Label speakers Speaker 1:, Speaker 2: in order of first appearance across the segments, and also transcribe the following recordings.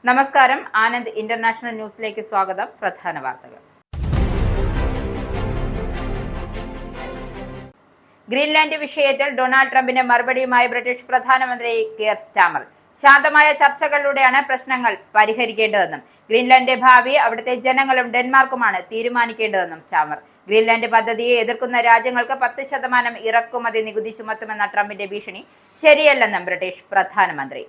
Speaker 1: നമസ്കാരം, ആനന്ദ് ഇന്റർനാഷണൽ ന്യൂസിലേക്ക് സ്വാഗതം. പ്രധാന വാർത്തകൾ. ഗ്രീൻലാൻഡ് വിഷയത്തിൽ ഡൊണാൾഡ് ട്രംപിന് മറുപടിയുമായി ബ്രിട്ടീഷ് പ്രധാനമന്ത്രി കെയർ സ്റ്റാമർ. ശാന്തമായ ചർച്ചകളിലൂടെയാണ് പ്രശ്നങ്ങൾ പരിഹരിക്കേണ്ടതെന്നും ഗ്രീൻലാൻഡിന്റെ ഭാവി അവിടുത്തെ ജനങ്ങളും ഡെൻമാർക്കുമാണ് തീരുമാനിക്കേണ്ടതെന്നും സ്റ്റാമർ. ഗ്രീൻലാൻഡ് പദ്ധതിയെ എതിർക്കുന്ന രാജ്യങ്ങൾക്ക് 10% ഇറക്കുമതി നികുതി ചുമത്തുമെന്ന ട്രംപിന്റെ ഭീഷണി ശരിയല്ലെന്നും ബ്രിട്ടീഷ് പ്രധാനമന്ത്രി.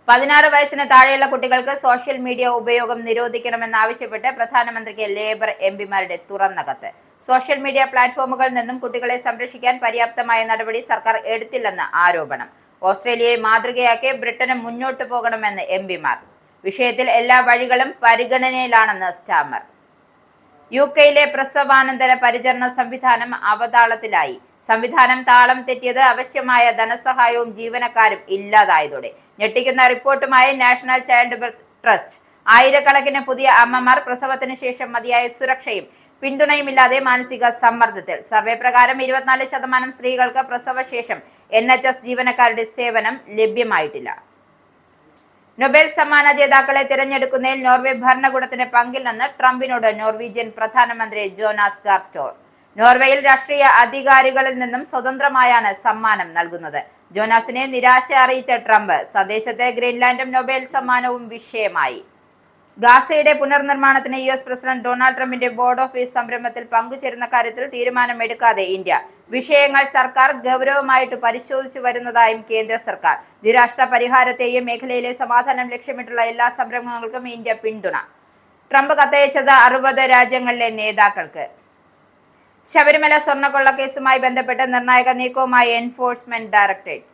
Speaker 1: 16 വയസ്സിന് താഴെയുള്ള കുട്ടികൾക്ക് സോഷ്യൽ മീഡിയ ഉപയോഗം നിരോധിക്കണമെന്നാവശ്യപ്പെട്ട് പ്രധാനമന്ത്രിക്ക് ലേബർ എംപിമാരുടെ തുറന്ന കത്ത്. സോഷ്യൽ മീഡിയ പ്ലാറ്റ്ഫോമുകളിൽ നിന്നും കുട്ടികളെ സംരക്ഷിക്കാൻ പര്യാപ്തമായ നടപടി സർക്കാർ എടുത്തില്ലെന്ന് ആരോപണം. ഓസ്ട്രേലിയയെ മാതൃകയാക്കി ബ്രിട്ടന് മുന്നോട്ടു പോകണമെന്ന് എംപിമാർ. വിഷയത്തിൽ എല്ലാ വഴികളും പരിഗണനയിലാണെന്ന് സ്റ്റാമർ. യുകെയിലെ പ്രസവാനന്തര പരിചരണ സംവിധാനം അവതാളത്തിലായി. സംവിധാനം താളം തെറ്റിയത് ആവശ്യമായ ധനസഹായവും ജീവനക്കാരും ഇല്ലാതായതോടെ. ഞെട്ടിക്കുന്ന റിപ്പോർട്ടുമായി നാഷണൽ ചൈൽഡ് ബർത്ത് ട്രസ്റ്റ്. ആയിരക്കണക്കിന് പുതിയ അമ്മമാർ പ്രസവത്തിന് ശേഷം മതിയായ സുരക്ഷയും പിന്തുണയുമില്ലാതെ മാനസിക സമ്മർദ്ദത്തിൽ. സർവേ പ്രകാരം 24% സ്ത്രീകൾക്ക് പ്രസവശേഷം NHS ജീവനക്കാരുടെ സേവനം ലഭ്യമായിട്ടില്ല. നൊബേൽ സമ്മാന ജേതാക്കളെ തിരഞ്ഞെടുക്കുന്നതിൽ നോർവേ ഭരണകൂടത്തിന് പങ്കില്ലെന്ന് ട്രംപിനോട് നോർവീജിയൻ പ്രധാനമന്ത്രി ജോനാസ് ഗാർ സ്റ്റോർ. നോർവേയിൽ രാഷ്ട്രീയ അധികാരികളിൽ നിന്നും സ്വതന്ത്രമായാണ് സമ്മാനം നൽകുന്നത്. ജോനാസിനെ നിരാശ അറിയിച്ച ട്രംപ് സ്വദേശത്തെ ഗ്രീൻലാൻഡും നൊബേൽ സമ്മാനവും വിഷയമായി. ഗാസയുടെ പുനർനിർമ്മാണത്തിന് US പ്രസിഡന്റ് ഡൊണാൾഡ് ട്രംപിന്റെ ബോർഡ് ഓഫ് പീസ് സംരംഭത്തിൽ പങ്കുചേരുന്ന കാര്യത്തിൽ തീരുമാനമെടുക്കാതെ ഇന്ത്യ. വിഷയങ്ങൾ സർക്കാർ ഗൗരവമായിട്ട് പരിശോധിച്ചു വരുന്നതായും കേന്ദ്ര സർക്കാർ. ദ്വിരാഷ്ട്ര പരിഹാരത്തെയും മേഖലയിലെ സമാധാനം ലക്ഷ്യമിട്ടുള്ള എല്ലാ സംരംഭങ്ങൾക്കും ഇന്ത്യ പിന്തുണ. ട്രംപ് കത്തയച്ചത് 60 രാജ്യങ്ങളിലെ നേതാക്കൾക്ക്. ശബരിമല സ്വർണ്ണക്കൊള്ള കേസുമായി ബന്ധപ്പെട്ട് നിർണായക നീക്കവുമായി എൻഫോഴ്സ്മെന്റ് ഡയറക്ടറേറ്റ്.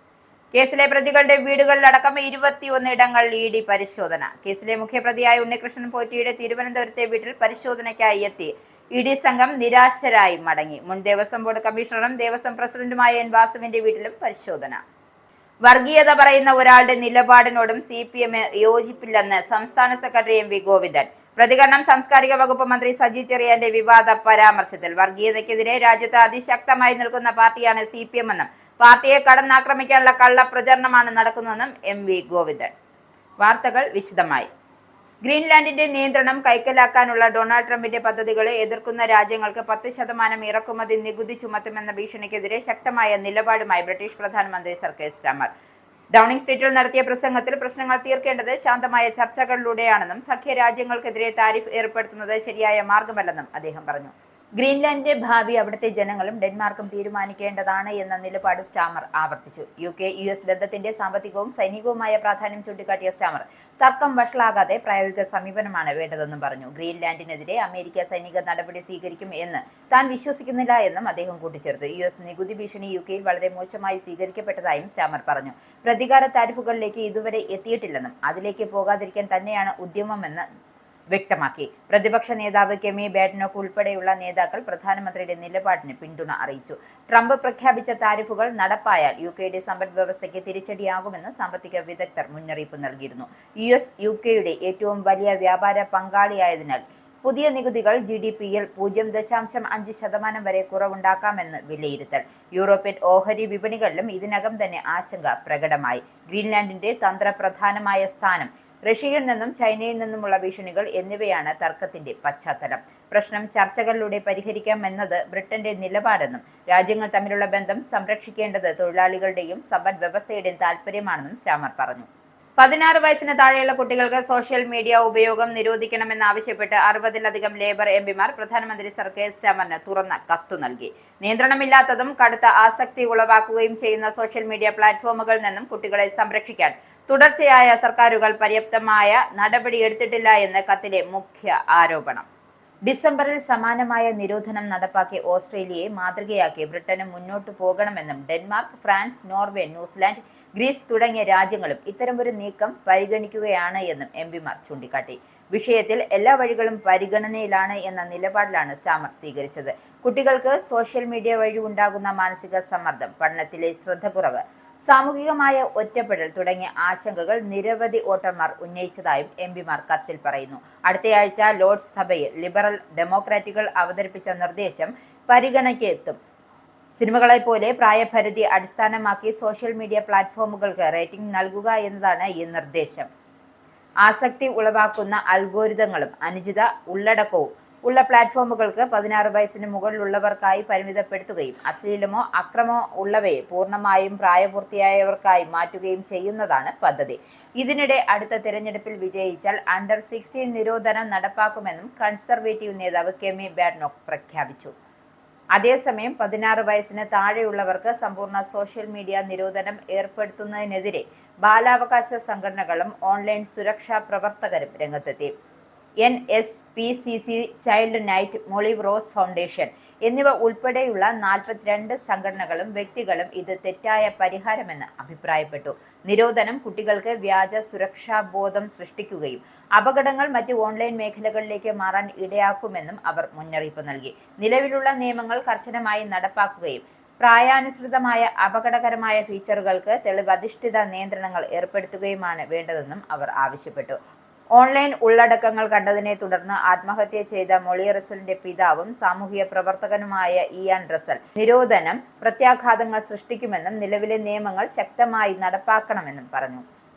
Speaker 1: കേസിലെ പ്രതികളുടെ വീടുകളിലടക്കം 21 ഇടങ്ങളിൽ ED പരിശോധന. കേസിലെ മുഖ്യപ്രതിയായ ഉണ്ണികൃഷ്ണൻ പോറ്റിയുടെ തിരുവനന്തപുരത്തെ വീട്ടിൽ പരിശോധനയ്ക്കായി എത്തി ED സംഘം നിരാശരായി മടങ്ങി. മുൻ ദേവസ്വം ബോർഡ് കമ്മീഷണറും ദേവസ്വം പ്രസിഡന്റുമായ N വാസുവിന്റെ വീട്ടിലും പരിശോധന. വർഗീയത പറയുന്ന ഒരാളുടെ നിലപാടിനോടും CPM യോജിപ്പില്ലെന്ന് സംസ്ഥാന സെക്രട്ടറി MV ഗോവിന്ദൻ. പ്രതികരണം സാംസ്കാരിക വകുപ്പ് മന്ത്രി സജി ചെറിയാന്റെ വിവാദ പരാമർശത്തിൽ. വർഗീയതയ്ക്കെതിരെ രാജ്യത്ത് അതിശക്തമായി നിൽക്കുന്ന പാർട്ടിയാണ് CPM എന്നും പാർട്ടിയെ കടന്നാക്രമിക്കാനുള്ള കള്ളപ്രചരണമാണ് നടക്കുന്നതെന്നും MV ഗോവിന്ദൻ. വാർത്തകൾ വിശദമായി. ഗ്രീൻലാൻഡിന്റെ നിയന്ത്രണം കൈക്കലാക്കാനുള്ള ഡൊണാൾഡ് ട്രംപിന്റെ പദ്ധതികളെ എതിർക്കുന്ന രാജ്യങ്ങൾക്ക് 10% ഇറക്കുമതി നികുതി ചുമത്തുമെന്ന ഭീഷണിക്കെതിരെ ശക്തമായ നിലപാടുമായി ബ്രിട്ടീഷ് പ്രധാനമന്ത്രി സർ കെയർ സ്റ്റാമർ. ഡൌണിംഗ് സ്ട്രീറ്റിൽ നടത്തിയ പ്രസംഗത്തിൽ പ്രശ്നങ്ങൾ തീർക്കേണ്ടത് ശാന്തമായ ചർച്ചകളിലൂടെയാണെന്നും സഖ്യരാജ്യങ്ങൾക്കെതിരെ താരിഫ് ഏർപ്പെടുത്തുന്നത് ശരിയായ മാർഗമല്ലെന്നും അദ്ദേഹം പറഞ്ഞു. ഗ്രീൻലാൻഡിന്റെ ഭാവി അവിടുത്തെ ജനങ്ങളും ഡെൻമാർക്കും തീരുമാനിക്കേണ്ടതാണ് എന്ന നിലപാട് സ്റ്റാമർ ആവർത്തിച്ചു. UK-US ബന്ധത്തിന്റെ സാമ്പത്തികവും സൈനികവുമായ പ്രാധാന്യം ചൂണ്ടിക്കാട്ടിയ സ്റ്റാമർ തർക്കം വഷളാകാതെ പ്രായോഗിക സമീപനമാണ് വേണ്ടതെന്നും പറഞ്ഞു. ഗ്രീൻലാൻഡിനെതിരെ അമേരിക്ക സൈനിക നടപടി സ്വീകരിക്കും എന്ന് താൻ വിശ്വസിക്കുന്നില്ല എന്നും അദ്ദേഹം കൂട്ടിച്ചേർത്തു. US നികുതി ഭീഷണി യുകെയിൽ വളരെ മോശമായി സ്വീകരിക്കപ്പെട്ടതായും സ്റ്റാമർ പറഞ്ഞു. പ്രതികാര താരിഫുകളിലേക്ക് ഇതുവരെ എത്തിയിട്ടില്ലെന്നും അതിലേക്ക് പോകാതിരിക്കാൻ തന്നെയാണ് ഉദ്യമമെന്ന് വ്യക്തമാക്കി. പ്രതിപക്ഷ നേതാവ് കെമി ബാഡ്നോക്ക് ഉൾപ്പെടെയുള്ള നേതാക്കൾ പ്രധാനമന്ത്രിയുടെ നിലപാടിന് പിന്തുണ അറിയിച്ചു. ട്രംപ് പ്രഖ്യാപിച്ച താരിഫുകൾ നടപ്പായാൽ യുകെയുടെ സമ്പദ് വ്യവസ്ഥയ്ക്ക് തിരിച്ചടിയാകുമെന്ന് സാമ്പത്തിക വിദഗ്ധർ മുന്നറിയിപ്പ് നൽകിയിരുന്നു. US യുകെയുടെ ഏറ്റവും വലിയ വ്യാപാര പങ്കാളിയായതിനാൽ പുതിയ നികുതികൾ GDP-യിൽ 0.5% വരെ കുറവുണ്ടാക്കാമെന്ന് വിലയിരുത്തൽ. യൂറോപ്യൻ ഓഹരി വിപണികളിലും ഇതിനകം തന്നെ ആശങ്ക പ്രകടമായി. ഗ്രീൻലാൻഡിന്റെ തന്ത്രപ്രധാനമായ സ്ഥാനം, റഷ്യയിൽ നിന്നും ചൈനയിൽ നിന്നുമുള്ള ഭീഷണികൾ എന്നിവയാണ് തർക്കത്തിന്റെ പശ്ചാത്തലം. പ്രശ്നം ചർച്ചകളിലൂടെ പരിഹരിക്കാമെന്നത് ബ്രിട്ടന്റെ നിലപാടെന്നും രാജ്യങ്ങൾ തമ്മിലുള്ള ബന്ധം സംരക്ഷിക്കേണ്ടത് തൊഴിലാളികളുടെയും സമ്പദ് വ്യവസ്ഥയുടെയും താൽപര്യമാണെന്നും സ്റ്റാമർ പറഞ്ഞു. 16 വയസ്സിന് താഴെയുള്ള കുട്ടികൾക്ക് സോഷ്യൽ മീഡിയ ഉപയോഗം നിരോധിക്കണമെന്നാവശ്യപ്പെട്ട് 60-ലധികം ലേബർ എംപിമാർ പ്രധാനമന്ത്രി സർ കെയർ സ്റ്റാമറിന് തുറന്ന കത്തു നൽകി. നിയന്ത്രണമില്ലാത്തതും കടുത്ത ആസക്തി ഉളവാക്കുകയും ചെയ്യുന്ന സോഷ്യൽ മീഡിയ പ്ലാറ്റ്ഫോമുകളിൽ നിന്നും കുട്ടികളെ സംരക്ഷിക്കാൻ തുടർച്ചയായ സർക്കാരുകൾ പര്യാപ്തമായ നടപടിയെടുത്തിട്ടില്ല എന്ന് കത്തിലെ മുഖ്യ ആരോപണം. ഡിസംബറിൽ സമാനമായ നിരോധനം നടപ്പാക്കിയ ഓസ്ട്രേലിയയെ മാതൃകയാക്കി ബ്രിട്ടന് മുന്നോട്ടു പോകണമെന്നും Denmark, France, Norway, New Zealand, Greece തുടങ്ങിയ രാജ്യങ്ങളും ഇത്തരമൊരു നീക്കം പരിഗണിക്കുകയാണ് എന്നും എംപിമാർ ചൂണ്ടിക്കാട്ടി. വിഷയത്തിൽ എല്ലാ വഴികളും പരിഗണനയിലാണ് എന്ന നിലപാടിലാണ് സ്റ്റാമർ സ്വീകരിച്ചത്. കുട്ടികൾക്ക് സോഷ്യൽ മീഡിയ വഴി ഉണ്ടാകുന്ന മാനസിക സമ്മർദ്ദം, പഠനത്തിലെ ശ്രദ്ധക്കുറവ്, സാമൂഹികമായ ഒറ്റപ്പെടൽ തുടങ്ങിയ ആശങ്കകൾ നിരവധി വോട്ടർമാർ ഉന്നയിച്ചതായും എംപിമാർ കത്തിൽ പറയുന്നു. അടുത്തയാഴ്ച ലോർഡ്സ് സഭയിൽ ലിബറൽ ഡെമോക്രാറ്റുകൾ അവതരിപ്പിച്ച നിർദ്ദേശം പരിഗണനയ്ക്ക് എത്തും. സിനിമകളെ പോലെ പ്രായപരിധി അടിസ്ഥാനമാക്കി സോഷ്യൽ മീഡിയ പ്ലാറ്റ്ഫോമുകൾക്ക് റേറ്റിംഗ് നൽകുക എന്നതാണ് ഈ നിർദ്ദേശം. ആസക്തി ഉളവാക്കുന്ന അൽഗോരിതങ്ങളും അനുചിത ഉള്ളടക്കവും ഉള്ള പ്ലാറ്റ്ഫോമുകൾക്ക് 16 വയസ്സിന് മുകളിലുള്ളവർക്കായി പരിമിതപ്പെടുത്തുകയും അശ്ലീലമോ അക്രമമോ ഉള്ളവയെ പൂർണ്ണമായും പ്രായപൂർത്തിയായവർക്കായി മാറ്റുകയും ചെയ്യുന്നതാണ് പദ്ധതി. ഇതിനിടെ അടുത്ത തിരഞ്ഞെടുപ്പിൽ വിജയിച്ചാൽ അണ്ടർ 16 നിരോധനം നടപ്പാക്കുമെന്നും കൺസർവേറ്റീവ് നേതാവ് കെമി ബാഡ്നോക്ക് പ്രഖ്യാപിച്ചു. അതേസമയം 16 വയസ്സിന് താഴെയുള്ളവർക്ക് സമ്പൂർണ്ണ സോഷ്യൽ മീഡിയ നിരോധനം ഏർപ്പെടുത്തുന്നതിനെതിരെ ബാലാവകാശ സംഘടനകളും ഓൺലൈൻ സുരക്ഷാ പ്രവർത്തകരും രംഗത്തെത്തി. NSPCC, Childnet, Molly Rose foundation എന്നിവ ഉൾപ്പെടെയുള്ള 42 സംഘടനകളും വ്യക്തികളും ഇത് തെറ്റായ പരിഹാരമെന്ന് അഭിപ്രായപ്പെട്ടു. നിരോധനം കുട്ടികൾക്ക് വ്യാജ സുരക്ഷാബോധം സൃഷ്ടിക്കുകയും അപകടങ്ങൾ മറ്റ് ഓൺലൈൻ മേഖലകളിലേക്ക് മാറാൻ ഇടയാക്കുമെന്നും അവർ മുന്നറിയിപ്പ് നൽകി. നിലവിലുള്ള നിയമങ്ങൾ കർശനമായി നടപ്പാക്കുകയും പ്രായാനുസൃതമായ അപകടകരമായ ഫീച്ചറുകൾക്ക് തെളിവധിഷ്ഠിത നിയന്ത്രണങ്ങൾ ഏർപ്പെടുത്തുകയുമാണ് വേണ്ടതെന്നും അവർ ആവശ്യപ്പെട്ടു. ഓൺലൈൻ ഉള്ളടക്കങ്ങൾ കണ്ടതിനെ തുടർന്ന് ആത്മഹത്യ ചെയ്ത മൊളി റസലിന്റെ പിതാവും സാമൂഹിക പ്രവർത്തകനുമായ ഇയാൻ റസൽ നിരോധനം പ്രത്യാഘാതങ്ങൾ സൃഷ്ടിക്കുമെന്നും നിലവിലെ നിയമങ്ങൾ ശക്തമായി നടപ്പാക്കണമെന്നും പറഞ്ഞു.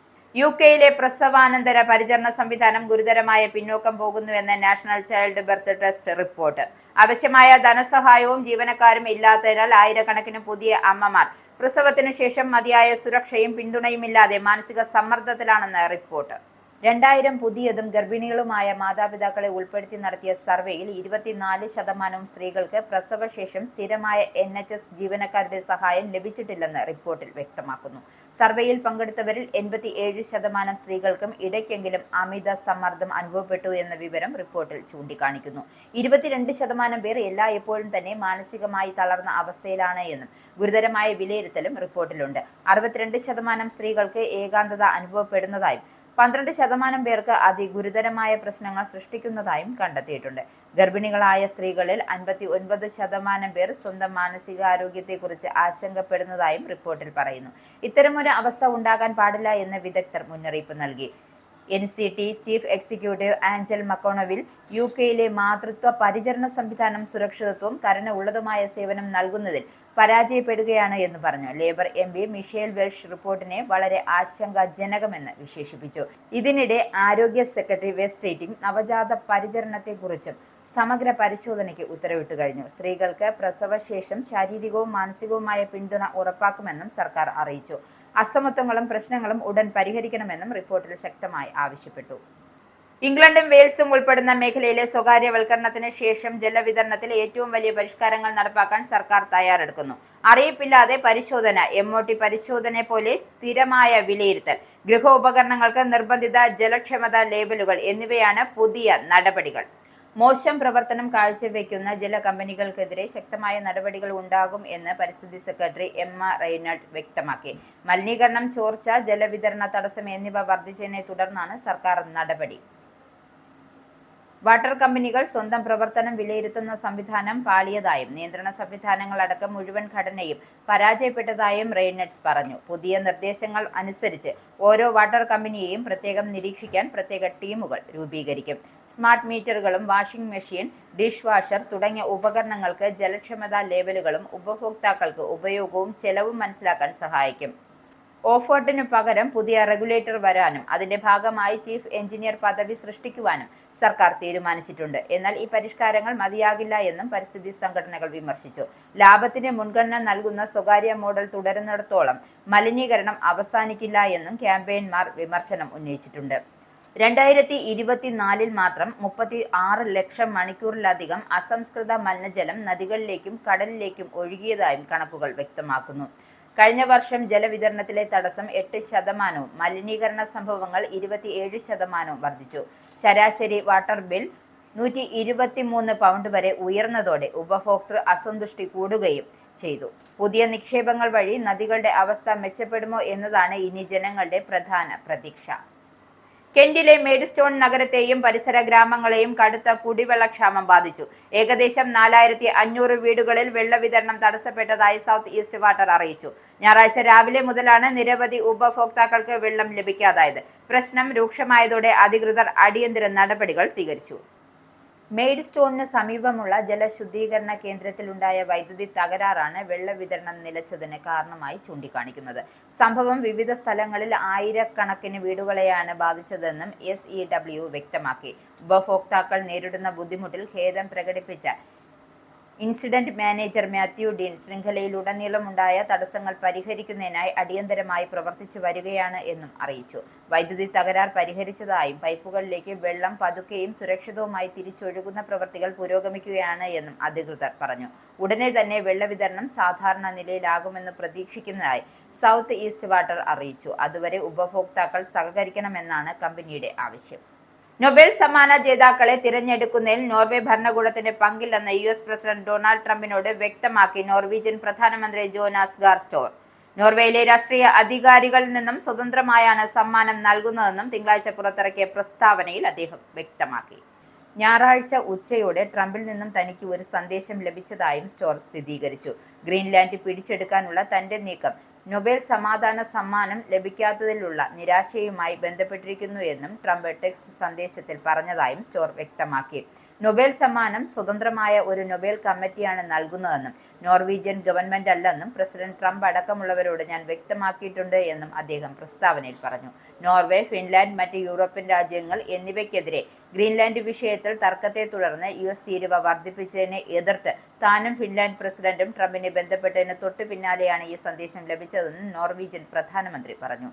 Speaker 1: UK-യിലെ പ്രസവാനന്തര പരിചരണ സംവിധാനം ഗുരുതരമായ പിന്നോക്കം പോകുന്നുവെന്ന് national child birth trust report. ആവശ്യമായ ധനസഹായവും ജീവനക്കാരും ഇല്ലാത്തതിനാൽ ആയിരക്കണക്കിന് പുതിയ അമ്മമാർ പ്രസവത്തിനു ശേഷം മതിയായ സുരക്ഷയും പിന്തുണയുമില്ലാതെ മാനസിക സമ്മർദ്ദത്തിലാണെന്ന് റിപ്പോർട്ട്. 2000 പുതിയതും ഗർഭിണികളുമായ മാതാപിതാക്കളെ ഉൾപ്പെടുത്തി നടത്തിയ സർവേയിൽ 24% സ്ത്രീകൾക്ക് പ്രസവശേഷം സ്ഥിരമായ NHS ജീവനക്കാരുടെ സഹായം ലഭിച്ചിട്ടില്ലെന്ന് റിപ്പോർട്ടിൽ വ്യക്തമാക്കുന്നു. സർവേയിൽ പങ്കെടുത്തവരിൽ 87% സ്ത്രീകൾക്കും ഇടയ്ക്കെങ്കിലും അമിത സമ്മർദ്ദം അനുഭവപ്പെട്ടു എന്ന വിവരം റിപ്പോർട്ടിൽ ചൂണ്ടിക്കാണിക്കുന്നു. 22% പേർ എപ്പോഴും തന്നെ മാനസികമായി തളർന്ന അവസ്ഥയിലാണ് എന്നും ഗുരുതരമായ വിലയിരുത്തലും റിപ്പോർട്ടിലുണ്ട്. 62% സ്ത്രീകൾക്ക് ഏകാന്തത അനുഭവപ്പെടുന്നതായും 12% പേർക്ക് അതിഗുരുതരമായ പ്രശ്നങ്ങൾ സൃഷ്ടിക്കുന്നതായും കണ്ടെത്തിയിട്ടുണ്ട്. ഗർഭിണികളായ സ്ത്രീകളിൽ 59% പേർ സ്വന്തം മാനസികാരോഗ്യത്തെക്കുറിച്ച് ആശങ്കപ്പെടുന്നതായും റിപ്പോർട്ടിൽ പറയുന്നു. ഇത്തരമൊരു അവസ്ഥ ഉണ്ടാകാൻ പാടില്ല എന്ന് വിദഗ്ധർ മുന്നറിയിപ്പ് നൽകി. NCT chief executive Anchal മക്കോണവിൽ UK-യിലെ Matritva പരിചരണ സംവിധാനം സുരക്ഷിതത്വവും കരുണ ഉള്ളതുമായ സേവനം നൽകുന്നതിൽ പരാജയപ്പെടുകയാണ് എന്ന് പറഞ്ഞു. ലേബർ MP മിഷേൽ വെൽഷ് റിപ്പോർട്ടിനെ വളരെ ആശങ്കാജനകമെന്ന് വിശേഷിപ്പിച്ചു. ഇതിനിടെ ആരോഗ്യ സെക്രട്ടറി വെസ്റ്റ് റേറ്റിംഗ് നവജാത പരിചരണത്തെക്കുറിച്ചും സമഗ്ര പരിശോധനയ്ക്ക് ഉത്തരവിട്ടു കഴിഞ്ഞു. സ്ത്രീകൾക്ക് പ്രസവശേഷം ശാരീരികവും മാനസികവുമായ പിന്തുണ ഉറപ്പാക്കുമെന്നും സർക്കാർ അറിയിച്ചു. അസമത്വങ്ങളും പ്രശ്നങ്ങളും ഉടൻ പരിഹരിക്കണമെന്നും റിപ്പോർട്ടിൽ ശക്തമായി ആവശ്യപ്പെട്ടു. ഇംഗ്ലണ്ടും വെയിൽസും ഉൾപ്പെടുന്ന മേഖലയിലെ സ്വകാര്യവൽക്കരണത്തിന് ശേഷം ജലവിതരണത്തിൽ ഏറ്റവും വലിയ പരിഷ്കാരങ്ങൾ നടപ്പാക്കാൻ സർക്കാർ തയ്യാറെടുക്കുന്നു. അറിയിപ്പില്ലാതെ പരിശോധന, MOT പരിശോധന പോലെ സ്ഥിരമായ വിലയിരുത്തൽ, ഗൃഹോപകരണങ്ങൾക്ക് നിർബന്ധിത ജലക്ഷമതാ ലേബലുകൾ എന്നിവയാണ് പുതിയ നടപടികൾ. മോശം പ്രവർത്തനം കാഴ്ചവെക്കുന്ന ജല കമ്പനികൾക്കെതിരെ ശക്തമായ നടപടികൾ ഉണ്ടാകും എന്ന് പരിസ്ഥിതി സെക്രട്ടറി എമ്മ റെയ്നാൾഡ് വ്യക്തമാക്കി. മലിനീകരണം, ചോർച്ച, ജലവിതരണ തടസ്സം എന്നിവ വർദ്ധിച്ചതിനെ തുടർന്നാണ് സർക്കാർ നടപടി. വാട്ടർ കമ്പനികൾ സ്വന്തം പ്രവർത്തനം വിലയിരുത്തുന്ന സംവിധാനം പാളിയതായും നിയന്ത്രണ സംവിധാനങ്ങൾ അടക്കം മുഴുവൻ ഘടനയും പരാജയപ്പെട്ടതായും റെയ്നൾഡ്സ് പറഞ്ഞു. പുതിയ നിർദ്ദേശങ്ങൾ അനുസരിച്ച് ഓരോ വാട്ടർ കമ്പനിയെയും പ്രത്യേകം നിരീക്ഷിക്കാൻ പ്രത്യേക ടീമുകൾ രൂപീകരിക്കും. സ്മാർട്ട് മീറ്ററുകളും വാഷിംഗ് മെഷീൻ, ഡിഷ് വാഷർ തുടങ്ങിയ ഉപകരണങ്ങൾക്ക് ജലക്ഷമതാ ലേബലുകളും ഉപഭോക്താക്കൾക്ക് ഉപയോഗവും ചെലവും മനസ്സിലാക്കാൻ സഹായിക്കും. ഓഫേർട്ടിനു പകരം പുതിയ റെഗുലേറ്റർ വരാനും അതിന്റെ ഭാഗമായി ചീഫ് എഞ്ചിനീയർ പദവി സൃഷ്ടിക്കുവാനും സർക്കാർ തീരുമാനിച്ചിട്ടുണ്ട്. എന്നാൽ ഈ പരിഷ്കാരങ്ങൾ മതിയാകില്ല എന്നും പരിസ്ഥിതി സംഘടനകൾ വിമർശിച്ചു. ലാഭത്തിന് മുൻഗണന നൽകുന്ന സ്വകാര്യ മോഡൽ തുടരുന്നിടത്തോളം മലിനീകരണം അവസാനിക്കില്ല എന്നും ക്യാമ്പയിൻമാർ വിമർശനം ഉന്നയിച്ചിട്ടുണ്ട്. 2024 മാത്രം 36 ലക്ഷം മണിക്കൂറിലധികം അസംസ്കൃത മലിനജലം നദികളിലേക്കും കടലിലേക്കും ഒഴുകിയതായും കണക്കുകൾ വ്യക്തമാക്കുന്നു. കഴിഞ്ഞ വർഷം ജലവിതരണത്തിലെ തടസ്സം 8%, മലിനീകരണ സംഭവങ്ങൾ 27% വർദ്ധിച്ചു. ശരാശരി വാട്ടർ ബിൽ 123 പൗണ്ട് വരെ ഉയർന്നതോടെ ഉപഭോക്തൃ അസന്തുഷ്ടി കൂടുകയും ചെയ്തു. പുതിയ നിക്ഷേപങ്ങൾ വഴി നദികളുടെ അവസ്ഥ മെച്ചപ്പെടുമോ എന്നതാണ് ഇനി ജനങ്ങളുടെ പ്രധാന പ്രതീക്ഷ. കെന്റിലെ മേഡ്സ്റ്റോൺ നഗരത്തെയും പരിസര ഗ്രാമങ്ങളെയും കടുത്ത കുടിവെള്ളക്ഷാമം ബാധിച്ചു. ഏകദേശം 4500 വീടുകളിൽ വെള്ളവിതരണം തടസ്സപ്പെട്ടതായി സൗത്ത് ഈസ്റ്റ് വാട്ടർ അറിയിച്ചു. ഞായറാഴ്ച രാവിലെ മുതലാണ് നിരവധി ഉപഭോക്താക്കൾക്ക് വെള്ളം ലഭിക്കാതായത്. പ്രശ്നം രൂക്ഷമായതോടെ അധികൃതർ അടിയന്തര നടപടികൾ സ്വീകരിച്ചു. മെയ്ഡ് സ്റ്റോണിന് സമീപമുള്ള ജലശുദ്ധീകരണ കേന്ദ്രത്തിലുണ്ടായ വൈദ്യുതി തകരാറാണ് വെള്ള വിതരണം നിലച്ചതിന് കാരണമായി ചൂണ്ടിക്കാണിക്കുന്നത്. സംഭവം വിവിധ സ്ഥലങ്ങളിൽ ആയിരക്കണക്കിന് വീടുകളെയാണ് ബാധിച്ചതെന്നും SEW വ്യക്തമാക്കി. ഉപഭോക്താക്കൾ നേരിടുന്ന ബുദ്ധിമുട്ടിൽ ഖേദം പ്രകടിപ്പിച്ച ഇൻസിഡന്റ് മാനേജർ മാത്യു ഡീൻ ശൃംഖലയിലുടനീളമുണ്ടായ തടസ്സങ്ങൾ പരിഹരിക്കുന്നതിനായി അടിയന്തരമായി പ്രവർത്തിച്ചു വരികയാണ് എന്നും അറിയിച്ചു. വൈദ്യുതി തകരാർ പരിഹരിച്ചതായും പൈപ്പുകളിലേക്ക് വെള്ളം പതുക്കെയും സുരക്ഷിതവുമായി തിരിച്ചൊഴുകുന്ന പ്രവൃത്തികൾ പുരോഗമിക്കുകയാണ് എന്നും അധികൃതർ പറഞ്ഞു. ഉടനെ തന്നെ വെള്ളവിതരണം സാധാരണ നിലയിലാകുമെന്ന് പ്രതീക്ഷിക്കുന്നതായി സൗത്ത് ഈസ്റ്റ് വാട്ടർ അറിയിച്ചു. അതുവരെ ഉപഭോക്താക്കൾ സഹകരിക്കണമെന്നാണ് കമ്പനിയുടെ ആവശ്യം. നൊബേൽ സമ്മാന ജേതാക്കളെ തിരഞ്ഞെടുക്കുന്നതിൽ നോർവേ ഭരണകൂടത്തിന്റെ പങ്കില്ലെന്ന് US പ്രസിഡന്റ് ഡൊണാൾഡ് ട്രംപിനോട് വ്യക്തമാക്കി നോർവീജിയൻ പ്രധാനമന്ത്രി ജോനാസ് ഗാർ സ്റ്റോർ. നോർവേയിലെ രാഷ്ട്രീയ അധികാരികളിൽ നിന്നും സ്വതന്ത്രമായാണ് സമ്മാനം നൽകുന്നതെന്നും തിങ്കളാഴ്ച പുറത്തിറക്കിയ പ്രസ്താവനയിൽ അദ്ദേഹം വ്യക്തമാക്കി. ഞായറാഴ്ച ഉച്ചയോടെ ട്രംപിൽ നിന്നും തനിക്ക് ഒരു സന്ദേശം ലഭിച്ചതായും സ്റ്റോർ സ്ഥിരീകരിച്ചു. ഗ്രീൻലാൻഡ് പിടിച്ചെടുക്കാനുള്ള തന്റെ നീക്കം നൊബേൽ സമാധാന സമ്മാനം ലഭിക്കാത്തതിലുള്ള നിരാശയുമായി ബന്ധപ്പെട്ടിരിക്കുന്നു എന്നും ട്രംപ് ടെക്സ്റ്റ് സന്ദേശത്തിൽ പറഞ്ഞതായും സ്റ്റോർ വ്യക്തമാക്കി. നൊബേൽ സമ്മാനം സ്വതന്ത്രമായ ഒരു നൊബേൽ കമ്മിറ്റിയാണ് നൽകുന്നതെന്നും നോർവീജിയൻ ഗവൺമെന്റ് അല്ലെന്നും പ്രസിഡന്റ് ട്രംപ് അടക്കമുള്ളവരോട് ഞാൻ വ്യക്തമാക്കിയിട്ടുണ്ട് എന്നും അദ്ദേഹം പ്രസ്താവനയിൽ പറഞ്ഞു. നോർവേ, ഫിൻലാൻഡ്, മറ്റ് യൂറോപ്യൻ രാജ്യങ്ങൾ എന്നിവയ്ക്കെതിരെ ഗ്രീൻലാൻഡ് വിഷയത്തിൽ തർക്കത്തെ തുടർന്ന് US തീരുവ വർദ്ധിപ്പിച്ചതിനെ എതിർത്ത് താനും ഫിൻലാൻഡ് പ്രസിഡന്റും ട്രംപിനെ ബന്ധപ്പെട്ടതിന് തൊട്ടു പിന്നാലെയാണ് ഈ സന്ദേശം ലഭിച്ചതെന്ന് നോർവീജിയൻ പ്രധാനമന്ത്രി പറഞ്ഞു.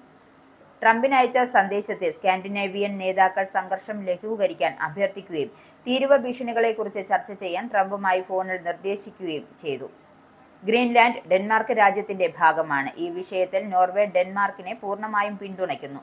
Speaker 1: ട്രംപിന് അയച്ച സന്ദേശത്തിൽ സ്കാൻഡിനേവിയൻ നേതാക്കൾ സംഘർഷം ലഘൂകരിക്കാൻ അഭ്യർത്ഥിക്കുകയും തീരുവ ഭീഷണികളെക്കുറിച്ച് ചർച്ച ചെയ്യാൻ ട്രംപുമായി ഫോണിൽ നിർദ്ദേശിക്കുകയും ചെയ്തു. ഗ്രീൻലാൻഡ് ഡെൻമാർക്ക് രാജ്യത്തിന്റെ ഭാഗമാണ്. ഈ വിഷയത്തിൽ നോർവേ ഡെൻമാർക്കിനെ പൂർണ്ണമായും പിന്തുണയ്ക്കുന്നു.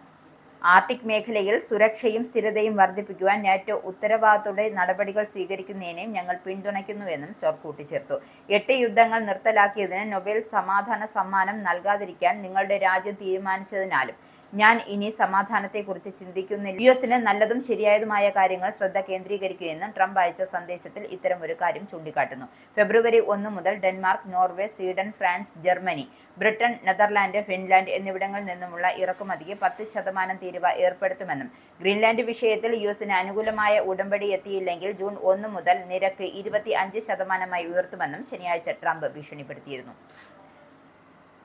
Speaker 1: ആർട്ടിക് മേഖലയിൽ സുരക്ഷയും സ്ഥിരതയും വർദ്ധിപ്പിക്കുവാൻ നാറ്റോ ഉത്തരവാദിത്തത്തോടെ നടപടികൾ സ്വീകരിക്കുന്നതിനെയും ഞങ്ങൾ പിന്തുണയ്ക്കുന്നുവെന്നും സ്റ്റോർ കൂട്ടിച്ചേർത്തു. 8 യുദ്ധങ്ങൾ നിർത്തലാക്കിയതിന് നൊബേൽ സമാധാന സമ്മാനം നൽകാതിരിക്കാൻ നിങ്ങളുടെ രാജ്യം തീരുമാനിച്ചതിനാലും ഞാൻ ഇനി സമാധാനത്തെക്കുറിച്ച് ചിന്തിക്കുന്നില്ല. US-ന് നല്ലതും ശരിയായതുമായ കാര്യങ്ങൾ ശ്രദ്ധ കേന്ദ്രീകരിക്കുകയെന്നും ട്രംപ് അയച്ച സന്ദേശത്തിൽ ഇത്തരമൊരു കാര്യം ചൂണ്ടിക്കാട്ടുന്നു. ഫെബ്രുവരി 1 മുതൽ Denmark, Norway, Sweden, France, Germany, Britain, Netherland, Finland എന്നിവിടങ്ങളിൽ നിന്നുമുള്ള ഇറക്കുമതിക്ക് 10% തീരുവ ഏർപ്പെടുത്തുമെന്നും ഗ്രീൻലാൻഡ് വിഷയത്തിൽ US-ന് അനുകൂലമായ ഉടമ്പടി എത്തിയില്ലെങ്കിൽ ജൂൺ 1 മുതൽ നിരക്ക് 25% ഉയർത്തുമെന്നും ശനിയാഴ്ച ട്രംപ് ഭീഷണിപ്പെടുത്തിയിരുന്നു.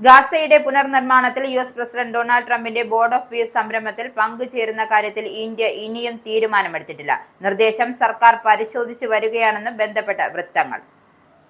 Speaker 1: ഗാസയുടെ പുനർനിർമ്മാണത്തിൽ US പ്രസിഡന്റ് ഡൊണാൾഡ് ട്രംപിന്റെ ബോർഡ് ഓഫ് പീസ് സംരംഭത്തിൽ പങ്കുചേരുന്ന കാര്യത്തിൽ ഇന്ത്യ ഇനിയും തീരുമാനമെടുത്തിട്ടില്ല. നിർദ്ദേശം സർക്കാർ പരിശോധിച്ചു വരികയാണെന്ന് ബന്ധപ്പെട്ട വൃത്തങ്ങൾ.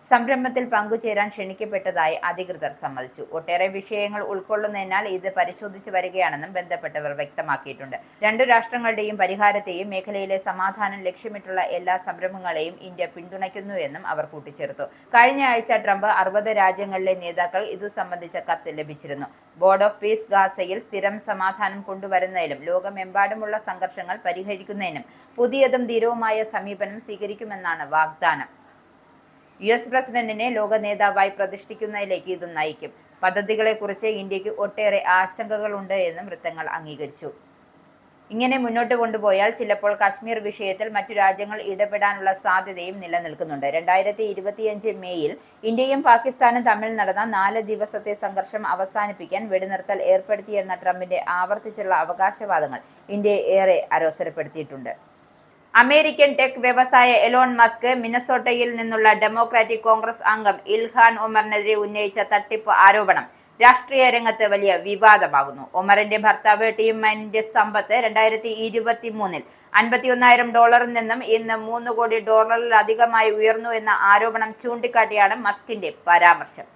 Speaker 1: സംരംഭത്തിൽ പങ്കുചേരാൻ ക്ഷണിക്കപ്പെട്ടതായി അധികൃതർ സമ്മതിച്ചു. ഒട്ടേറെ വിഷയങ്ങൾ ഉൾക്കൊള്ളുന്നതിനാൽ ഇത് പരിശോധിച്ചു വരികയാണെന്നും ബന്ധപ്പെട്ടവർ വ്യക്തമാക്കിയിട്ടുണ്ട്. 2 രാഷ്ട്രങ്ങളുടെയും പരിഹാരത്തെയും മേഖലയിലെ സമാധാനം ലക്ഷ്യമിട്ടുള്ള എല്ലാ സംരംഭങ്ങളെയും ഇന്ത്യ പിന്തുണയ്ക്കുന്നുവെന്നും അവർ കൂട്ടിച്ചേർത്തു. കഴിഞ്ഞ ആഴ്ച ട്രംപ് 60 രാജ്യങ്ങളിലെ നേതാക്കൾ ഇതു സംബന്ധിച്ച കത്ത് ലഭിച്ചിരുന്നു. ബോർഡ് ഓഫ് പീസ് ഗാസയിൽ സ്ഥിരം സമാധാനം കൊണ്ടുവരുന്നതിലും ലോകമെമ്പാടുമുള്ള സംഘർഷങ്ങൾ പരിഹരിക്കുന്നതിനും പുതിയതും ധീരവുമായ സമീപനം സ്വീകരിക്കുമെന്നാണ് വാഗ്ദാനം. US പ്രസിഡന്റിനെ ലോക നേതാവായി പ്രതിഷ്ഠിക്കുന്നതിലേക്ക് ഇത് നയിക്കും. പദ്ധതികളെക്കുറിച്ച് ഇന്ത്യക്ക് ഒട്ടേറെ ആശങ്കകളുണ്ട് എന്നും വൃത്തങ്ങൾ അംഗീകരിച്ചു. ഇങ്ങനെ മുന്നോട്ട് കൊണ്ടുപോയാൽ ചിലപ്പോൾ കശ്മീർ വിഷയത്തിൽ മറ്റു രാജ്യങ്ങൾ ഇടപെടാനുള്ള സാധ്യതയും നിലനിൽക്കുന്നുണ്ട്. 2025 മേയിൽ ഇന്ത്യയും പാകിസ്ഥാനും തമ്മിൽ നടന്ന 4 ദിവസത്തെ സംഘർഷം അവസാനിപ്പിക്കാൻ വെടിനിർത്തൽ ഏർപ്പെടുത്തിയെന്ന ട്രംപിന്റെ ആവർത്തിച്ചുള്ള അവകാശവാദങ്ങൾ ഇന്ത്യയെ ഏറെ അരോസരപ്പെടുത്തിയിട്ടുണ്ട്. അമേരിക്കൻ ടെക് വ്യവസായ എലോൺ മസ്ക് മിനസോട്ടയിൽ നിന്നുള്ള ഡെമോക്രാറ്റിക് കോൺഗ്രസ് അംഗം ഇൽഹാൻ ഒമറിനെതിരെ ഉന്നയിച്ച തട്ടിപ്പ് ആരോപണം രാഷ്ട്രീയ രംഗത്ത് വലിയ വിവാദമാകുന്നു. ഒമറിന്റെ ഭർത്താവ് ടിം മൈനിന്റെ സമ്പത്ത് 2023-ൽ $51,000 നിന്നും ഇന്ന് $3 കോടി ഉയർന്നു എന്ന ആരോപണം ചൂണ്ടിക്കാട്ടിയാണ് മസ്കിന്റെ പരാമർശം.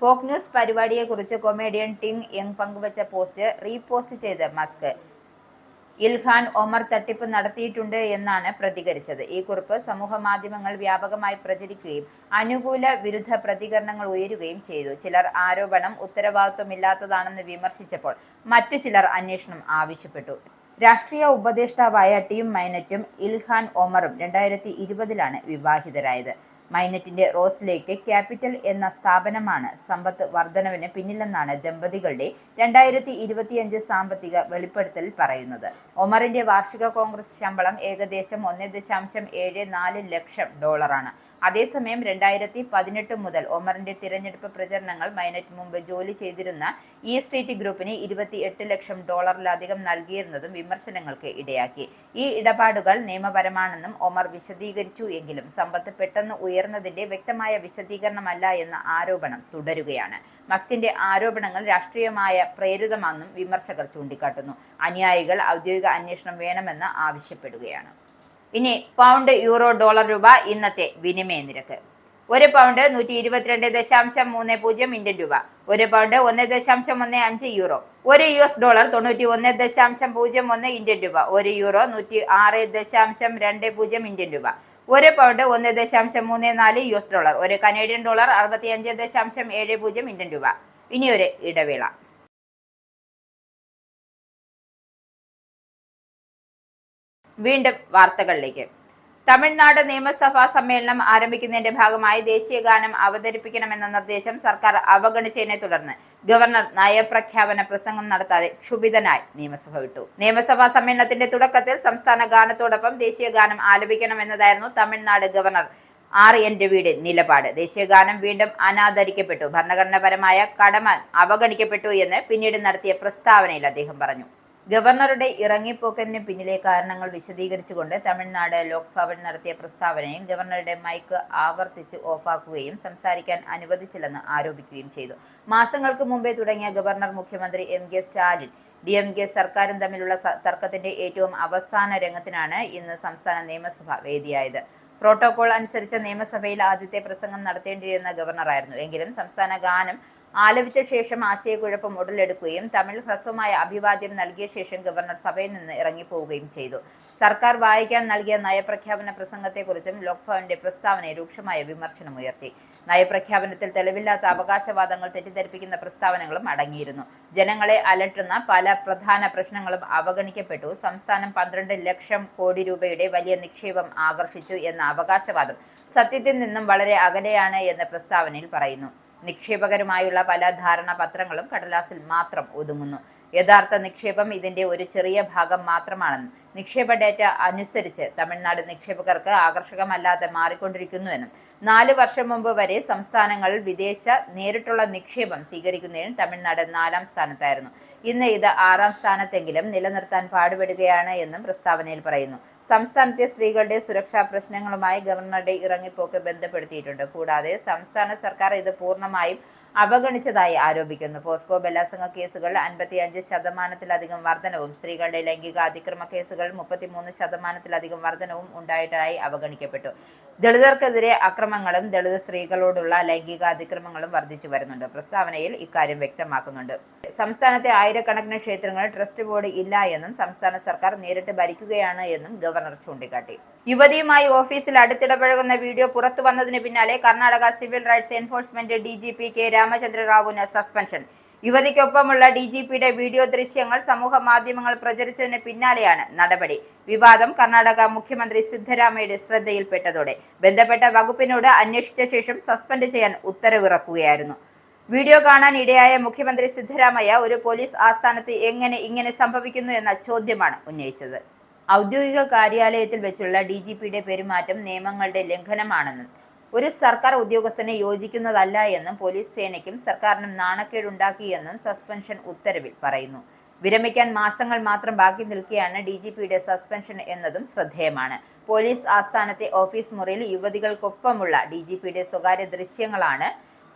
Speaker 1: ഫോക്സ് ന്യൂസ് പരിപാടിയെക്കുറിച്ച് കൊമേഡിയൻ ടിം യങ് പങ്കുവച്ച പോസ്റ്റ് റീപോസ്റ്റ് ചെയ്ത് മസ്ക് ഇൽഹാൻ ഒമർ തട്ടിപ്പ് നടത്തിയിട്ടുണ്ട് എന്നാണ് പ്രതികരിച്ചത്. ഈ കുറിപ്പ് സമൂഹ മാധ്യമങ്ങൾ വ്യാപകമായി പ്രചരിക്കുകയും അനുകൂല വിരുദ്ധ പ്രതികരണങ്ങൾ ഉയരുകയും ചെയ്തു. ചിലർ ആരോപണം ഉത്തരവാദിത്വമില്ലാത്തതാണെന്ന് വിമർശിച്ചപ്പോൾ മറ്റു ചിലർ അന്വേഷണം ആവശ്യപ്പെട്ടു. രാഷ്ട്രീയ ഉപദേഷ്ടാവായ ടിം മൈനറ്റും ഇൽഹാൻ ഒമറും 2020-ലാണ് വിവാഹിതരായത്. മൈനറ്റിന്റെ റോസ് ലേക്ക് ക്യാപിറ്റൽ എന്ന സ്ഥാപനമാണ് സമ്പത്ത് വർധനവിന് പിന്നിലെന്നാണ് ദമ്പതികളുടെ 2025 സാമ്പത്തിക വെളിപ്പെടുത്തലിൽ പറയുന്നത്. ഒമറിന്റെ വാർഷിക കോൺഗ്രസ് ശമ്പളം ഏകദേശം $1.74 ലക്ഷം. അതേസമയം 2018 മുതൽ ഒമറിന്റെ തിരഞ്ഞെടുപ്പ് പ്രചരണങ്ങൾ മൈനറ്റ് മുമ്പ് ജോലി ചെയ്തിരുന്ന ഈ സ്റ്റേറ്റ് ഗ്രൂപ്പിന് $28 ലക്ഷം നൽകിയിരുന്നതും വിമർശനങ്ങൾക്ക് ഇടയാക്കി. ഈ ഇടപാടുകൾ നിയമപരമാണെന്നും ഒമർ വിശദീകരിച്ചു എങ്കിലും സമ്പത്ത് പെട്ടെന്ന് ഉയർന്നതിന്റെ വ്യക്തമായ വിശദീകരണമല്ല എന്ന ആരോപണം തുടരുകയാണ്. മസ്കിന്റെ ആരോപണങ്ങൾ രാഷ്ട്രീയമായ പ്രേരിതമാണെന്നും വിമർശകർ ചൂണ്ടിക്കാട്ടുന്നു. അനുയായികൾ ഔദ്യോഗിക അന്വേഷണം വേണമെന്ന് ആവശ്യപ്പെടുകയാണ്. ഇനി പൗണ്ട്, യൂറോ, ഡോളർ, രൂപ ഇന്നത്തെ വിനിമയ നിരക്ക്. ഒരു പൗണ്ട് 122.30 ഇന്ത്യൻ രൂപ, ഒരു പൗണ്ട് 1.15 യൂറോ, ഒരു US ഡോളർ 91.01 ഇന്ത്യൻ രൂപ, ഒരു യൂറോ 106.20 ഇന്ത്യൻ രൂപ, ഒരു പൗണ്ട് 1.34 US ഡോളർ, ഒരു കനേഡിയൻ ഡോളർ 65.70 ഇന്ത്യൻ രൂപ. ഇനിയൊരു ഇടവേള. വീണ്ടും വാർത്തകളിലേക്ക്. തമിഴ്നാട് നിയമസഭാ സമ്മേളനം ആരംഭിക്കുന്നതിന്റെ ഭാഗമായി ദേശീയ ഗാനം അവതരിപ്പിക്കണമെന്ന നിർദ്ദേശം സർക്കാർ അവഗണിച്ചതിനെ തുടർന്ന് ഗവർണർ നയപ്രഖ്യാപന പ്രസംഗം നടത്താതെ ക്ഷുഭിതനായി നിയമസഭ വിട്ടു. നിയമസഭാ സമ്മേളനത്തിന്റെ തുടക്കത്തിൽ സംസ്ഥാന ഗാനത്തോടൊപ്പം ദേശീയ ഗാനം ആലപിക്കണമെന്നതായിരുന്നു തമിഴ്നാട് ഗവർണർ RN രവിയുടെ നിലപാട്. ദേശീയ ഗാനം വീണ്ടും അനാദരിക്കപ്പെട്ടു, ഭരണഘടനാപരമായ കടമ അവഗണിക്കപ്പെട്ടു എന്ന് പിന്നീട് നടത്തിയ പ്രസ്താവനയിൽ അദ്ദേഹം പറഞ്ഞു. ഗവർണറുടെ ഇറങ്ങിപ്പോക്കലിന് പിന്നിലെ കാരണങ്ങൾ വിശദീകരിച്ചുകൊണ്ട് തമിഴ്നാട് ലോക്ഭവൻ നടത്തിയ പ്രസ്താവനയിൽ ഗവർണറുടെ മൈക്ക് ആവർത്തിച്ച് ഓഫാക്കുകയും സംസാരിക്കാൻ അനുവദിച്ചില്ലെന്ന് ആരോപിക്കുകയും ചെയ്തു. മാസങ്ങൾക്ക് മുമ്പേ തുടങ്ങിയ ഗവർണർ മുഖ്യമന്ത്രി MK സ്റ്റാലിൻ DMK സർക്കാരും തമ്മിലുള്ള തർക്കത്തിന്റെ ഏറ്റവും അവസാന രംഗത്തിനാണ് ഇന്ന് സംസ്ഥാന നിയമസഭ വേദിയായത്. പ്രോട്ടോകോൾ അനുസരിച്ച് നിയമസഭയിൽ ആദ്യത്തെ പ്രസംഗം നടത്തേണ്ടിയിരുന്ന ഗവർണറായിരുന്നു. എങ്കിലും സംസ്ഥാന ഗാനം ആലപിച്ച ശേഷം ആശയക്കുഴപ്പം ഉടലെടുക്കുകയും തമിഴ് ഹ്രസ്വമായ അഭിവാദ്യം നൽകിയ ശേഷം ഗവർണർ സഭയിൽ നിന്ന് ഇറങ്ങിപ്പോവുകയും ചെയ്തു. സർക്കാർ വായിക്കാൻ നൽകിയ നയപ്രഖ്യാപന പ്രസംഗത്തെക്കുറിച്ചും ലോക്ഭവന്റെ പ്രസ്താവനയിൽ രൂക്ഷമായ വിമർശനമുയർത്തി. നയപ്രഖ്യാപനത്തിൽ തെളിവില്ലാത്ത അവകാശവാദങ്ങൾ തെറ്റിദ്ധരിപ്പിക്കുന്ന പ്രസ്താവനകളും അടങ്ങിയിരുന്നു. ജനങ്ങളെ അലട്ടുന്ന പല പ്രധാന പ്രശ്നങ്ങളും അവഗണിക്കപ്പെട്ടു. സംസ്ഥാനം 12 ലക്ഷം കോടി രൂപയുടെ വലിയ നിക്ഷേപം ആകർഷിച്ചു എന്ന അവകാശവാദം സത്യത്തിൽ നിന്നും വളരെ അകലെയാണ് എന്ന് പ്രസ്താവനയിൽ പറയുന്നു. നിക്ഷേപകരുമായുള്ള പല ധാരണാപത്രങ്ങളും കടലാസിൽ മാത്രം ഒതുങ്ങുന്നു. യഥാർത്ഥ നിക്ഷേപം ഇതിന്റെ ഒരു ചെറിയ ഭാഗം മാത്രമാണെന്നും നിക്ഷേപ ഡേറ്റ അനുസരിച്ച് തമിഴ്നാട് നിക്ഷേപകർക്ക് ആകർഷകമല്ലാതെ മാറിക്കൊണ്ടിരിക്കുന്നുവെന്നും 4 വർഷം മുമ്പ് വരെ സംസ്ഥാനങ്ങളിൽ വിദേശ നേരിട്ടുള്ള നിക്ഷേപം സ്വീകരിക്കുന്നതിന് തമിഴ്നാട് 4ാം സ്ഥാനത്തായിരുന്നു. ഇന്ന് ഇത് 6ാം സ്ഥാനത്തെങ്കിലും നിലനിർത്താൻ പാടുപെടുകയാണ് എന്നും പ്രസ്താവനയിൽ പറയുന്നു. സംസ്ഥാനത്തെ സ്ത്രീകളുടെ സുരക്ഷാ പ്രശ്നങ്ങളുമായി ഗവർണറുടെ ഇറങ്ങിപ്പോക്ക് ബന്ധപ്പെടുത്തിയിട്ടുണ്ട്. കൂടാതെ സംസ്ഥാന സർക്കാർ ഇത് പൂർണ്ണമായും അവഗണിച്ചതായി ആരോപിക്കുന്നു. പോസ്കോ ബലാത്സംഗ കേസുകൾ 55% വർധനവും സ്ത്രീകളുടെ ലൈംഗിക അതിക്രമ കേസുകൾ 33% വർധനവും ഉണ്ടായിട്ടായി അവഗണിക്കപ്പെട്ടു. ദളിതർക്കെതിരെ അക്രമങ്ങളും ദളിത് സ്ത്രീകളോടുള്ള ലൈംഗിക അതിക്രമങ്ങളും വർദ്ധിച്ചു വരുന്നുണ്ട്. പ്രസ്താവനയിൽ ഇക്കാര്യം വ്യക്തമാക്കുന്നുണ്ട്. സംസ്ഥാനത്തെ ആയിരക്കണക്കിന് ക്ഷേത്രങ്ങൾ ട്രസ്റ്റ് ബോർഡ് ഇല്ല എന്നും സംസ്ഥാന സർക്കാർ നേരിട്ട് ഭരിക്കുകയാണ് എന്നും ഗവർണർ ചൂണ്ടിക്കാട്ടി. യുവതിയുമായി ഓഫീസിൽ അടുത്തിടപഴകുന്ന വീഡിയോ പുറത്തു വന്നതിന് പിന്നാലെ Karnataka civil rights enforcement DGP K. Ramachandra റാവുവിന് സസ്പെൻഷൻ. യുവതിക്കൊപ്പമുള്ള DGPയുടെ വീഡിയോ ദൃശ്യങ്ങൾ സമൂഹ മാധ്യമങ്ങൾ പ്രചരിച്ചതിന് പിന്നാലെയാണ് നടപടി. വിവാദം കർണാടക മുഖ്യമന്ത്രി സിദ്ധരാമയ്യയുടെ ശ്രദ്ധയിൽപ്പെട്ടതോടെ ബന്ധപ്പെട്ട വകുപ്പിനോട് അന്വേഷിച്ച ശേഷം സസ്പെൻഡ് ചെയ്യാൻ ഉത്തരവിറക്കുകയായിരുന്നു. വീഡിയോ കാണാൻ ഇടയായ മുഖ്യമന്ത്രി സിദ്ധരാമയ്യ ഒരു പോലീസ് ആസ്ഥാനത്ത് എങ്ങനെ ഇങ്ങനെ സംഭവിക്കുന്നു എന്ന ചോദ്യമാണ് ഉന്നയിച്ചത്. ഔദ്യോഗിക കാര്യാലയത്തിൽ വെച്ചുള്ള DGPയുടെ പെരുമാറ്റം നിയമങ്ങളുടെ ലംഘനമാണെന്നും ഒരു സർക്കാർ ഉദ്യോഗസ്ഥനെ യോജിക്കുന്നതല്ല എന്നും പോലീസ് സേനയ്ക്കും സർക്കാരിനും നാണക്കേടുണ്ടാക്കിയെന്നും സസ്പെൻഷൻ ഉത്തരവിൽ പറയുന്നു. വിരമിക്കാൻ മാസങ്ങൾ മാത്രം ബാക്കി നിൽക്കെയാണ് DGPയുടെ സസ്പെൻഷൻ എന്നതും ശ്രദ്ധേയമാണ്. പോലീസ് ആസ്ഥാനത്തെ ഓഫീസ് മുറിയിൽ യുവതികൾക്കൊപ്പമുള്ള DGPയുടെ സ്വകാര്യ ദൃശ്യങ്ങളാണ്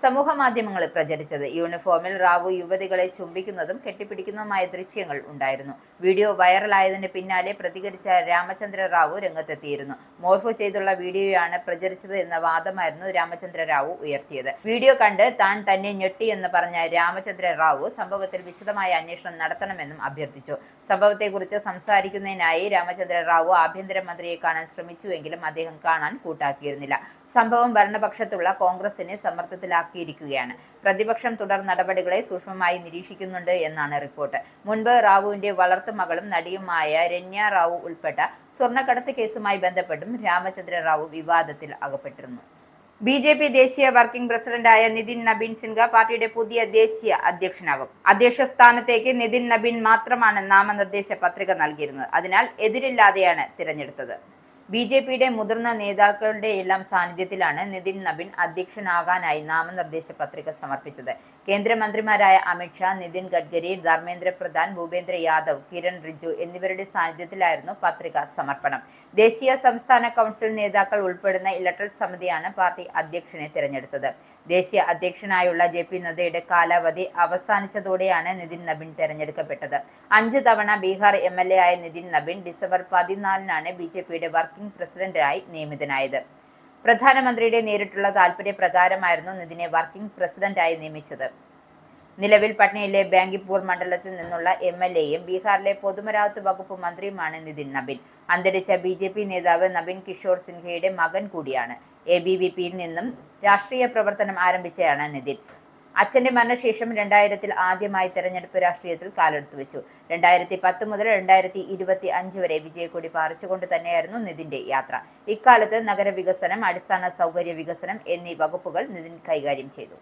Speaker 1: സമൂഹ മാധ്യമങ്ങളിൽ പ്രചരിച്ചത്. യൂണിഫോമിൽ റാവു യുവതികളെ ചുംബിക്കുന്നതും കെട്ടിപ്പിടിക്കുന്നതുമായ ദൃശ്യങ്ങൾ ഉണ്ടായിരുന്നു. വീഡിയോ വൈറലായതിന് പിന്നാലെ പ്രതികരിച്ച രാമചന്ദ്ര റാവു രംഗത്തെത്തിയിരുന്നു. മോർഫ് ചെയ്തുള്ള വീഡിയോയാണ് പ്രചരിച്ചത് എന്ന വാദമായിരുന്നു രാമചന്ദ്ര റാവു ഉയർത്തിയത്. വീഡിയോ കണ്ട് താൻ തന്നെ ഞെട്ടിയെന്ന് പറഞ്ഞ രാമചന്ദ്ര റാവു സംഭവത്തിൽ വിശദമായ അന്വേഷണം നടത്തണമെന്നും അഭ്യർത്ഥിച്ചു. സംഭവത്തെക്കുറിച്ച് സംസാരിക്കുന്നതിനായി രാമചന്ദ്ര റാവു ആഭ്യന്തരമന്ത്രിയെ കാണാൻ ശ്രമിച്ചുവെങ്കിലും അദ്ദേഹം കാണാൻ കൂട്ടാക്കിയിരുന്നില്ല. സംഭവം ഭരണപക്ഷത്തുള്ള കോൺഗ്രസിനെ സമ്മർദ്ദത്തിലാക്കിയിരിക്കുകയാണ്. പ്രതിപക്ഷം തുടർ നടപടികളെ സൂക്ഷ്മമായി നിരീക്ഷിക്കുന്നുണ്ട് എന്നാണ് റിപ്പോർട്ട്. മുൻപ് റാവുവിന്റെ വളർത്തുമകളും നടിയുമായ രന്യ റാവു ഉൾപ്പെട്ട സ്വർണ്ണക്കടത്ത് കേസുമായി ബന്ധപ്പെട്ടും രാമചന്ദ്ര റാവു വിവാദത്തിൽ അകപ്പെട്ടിരുന്നു. BJP ദേശീയ വർക്കിംഗ് പ്രസിഡന്റായ നിതിൻ നബീൻ സിൻഹ പാർട്ടിയുടെ പുതിയ ദേശീയ അധ്യക്ഷനാകും. അധ്യക്ഷ സ്ഥാനത്തേക്ക് നിതിൻ നബീൻ മാത്രമാണ് നാമനിർദ്ദേശ പത്രിക നൽകിയിരുന്നത്. അതിനാൽ എതിരില്ലാതെയാണ് തിരഞ്ഞെടുത്തത്. BJPയുടെ മുതിർന്ന നേതാക്കളുടെ എല്ലാം സാന്നിധ്യത്തിലാണ് നിതിൻ നബിൻ അധ്യക്ഷനാകാനായി നാമനിർദ്ദേശ പത്രിക സമർപ്പിച്ചത്. കേന്ദ്രമന്ത്രിമാരായ അമിത് ഷാ, നിതിൻ ഗഡ്കരി, ധർമ്മേന്ദ്ര പ്രധാൻ, ഭൂപേന്ദ്ര യാദവ്, കിരൺ റിജ്ജു എന്നിവരുടെ സാന്നിധ്യത്തിലായിരുന്നു പത്രിക സമർപ്പണം. ദേശീയ സംസ്ഥാന കൗൺസിൽ നേതാക്കൾ ഉൾപ്പെടുന്ന ഇലക്ടറൽ സമിതിയാണ് പാർട്ടി അധ്യക്ഷനെ തിരഞ്ഞെടുത്തത്. ദേശീയ അധ്യക്ഷനായുള്ള JP നദ്ദയുടെ കാലാവധി അവസാനിച്ചതോടെയാണ് നിതിൻ നബിൻ തെരഞ്ഞെടുക്കപ്പെട്ടത്. 5 തവണ ബീഹാർ MLA ആയ നിതിൻ നബിൻ ഡിസംബർ 14-നാണ് BJPയുടെ വർക്കിംഗ് പ്രസിഡന്റായി നിയമിതനായത്. പ്രധാനമന്ത്രിയുടെ നേരിട്ടുള്ള താൽപര്യപ്രകാരമായിരുന്നു നിതിനെ വർക്കിംഗ് പ്രസിഡന്റായി നിയമിച്ചത്. നിലവിൽ പട്നയിലെ ബാങ്കിപ്പൂർ മണ്ഡലത്തിൽ നിന്നുള്ള MLA-യും ബീഹാറിലെ പൊതുമരാമത്ത് വകുപ്പ് മന്ത്രിയുമാണ് നിതിൻ നബിൻ. അന്തരിച്ച BJP നേതാവ് നബിൻ കിഷോർ സിൻഹയുടെ മകൻ കൂടിയാണ്. ABVP-യിൽ നിന്നും രാഷ്ട്രീയ പ്രവർത്തനം ആരംഭിച്ചയാണ് നിതിൻ. അച്ഛന്റെ മരണശേഷം 2000-ൽ ആദ്യമായി തെരഞ്ഞെടുപ്പ് രാഷ്ട്രീയത്തിൽ കാലെടുത്തു വെച്ചു. 2010 മുതൽ 2025 വരെ വിജയക്കൊടി പാറിച്ചുകൊണ്ട് തന്നെയായിരുന്നു നിതിന്റെ യാത്ര. ഇക്കാലത്ത് നഗരവികസനം, അടിസ്ഥാന സൗകര്യ വികസനം എന്നീ വകുപ്പുകൾ നിതിൻ കൈകാര്യം ചെയ്തു.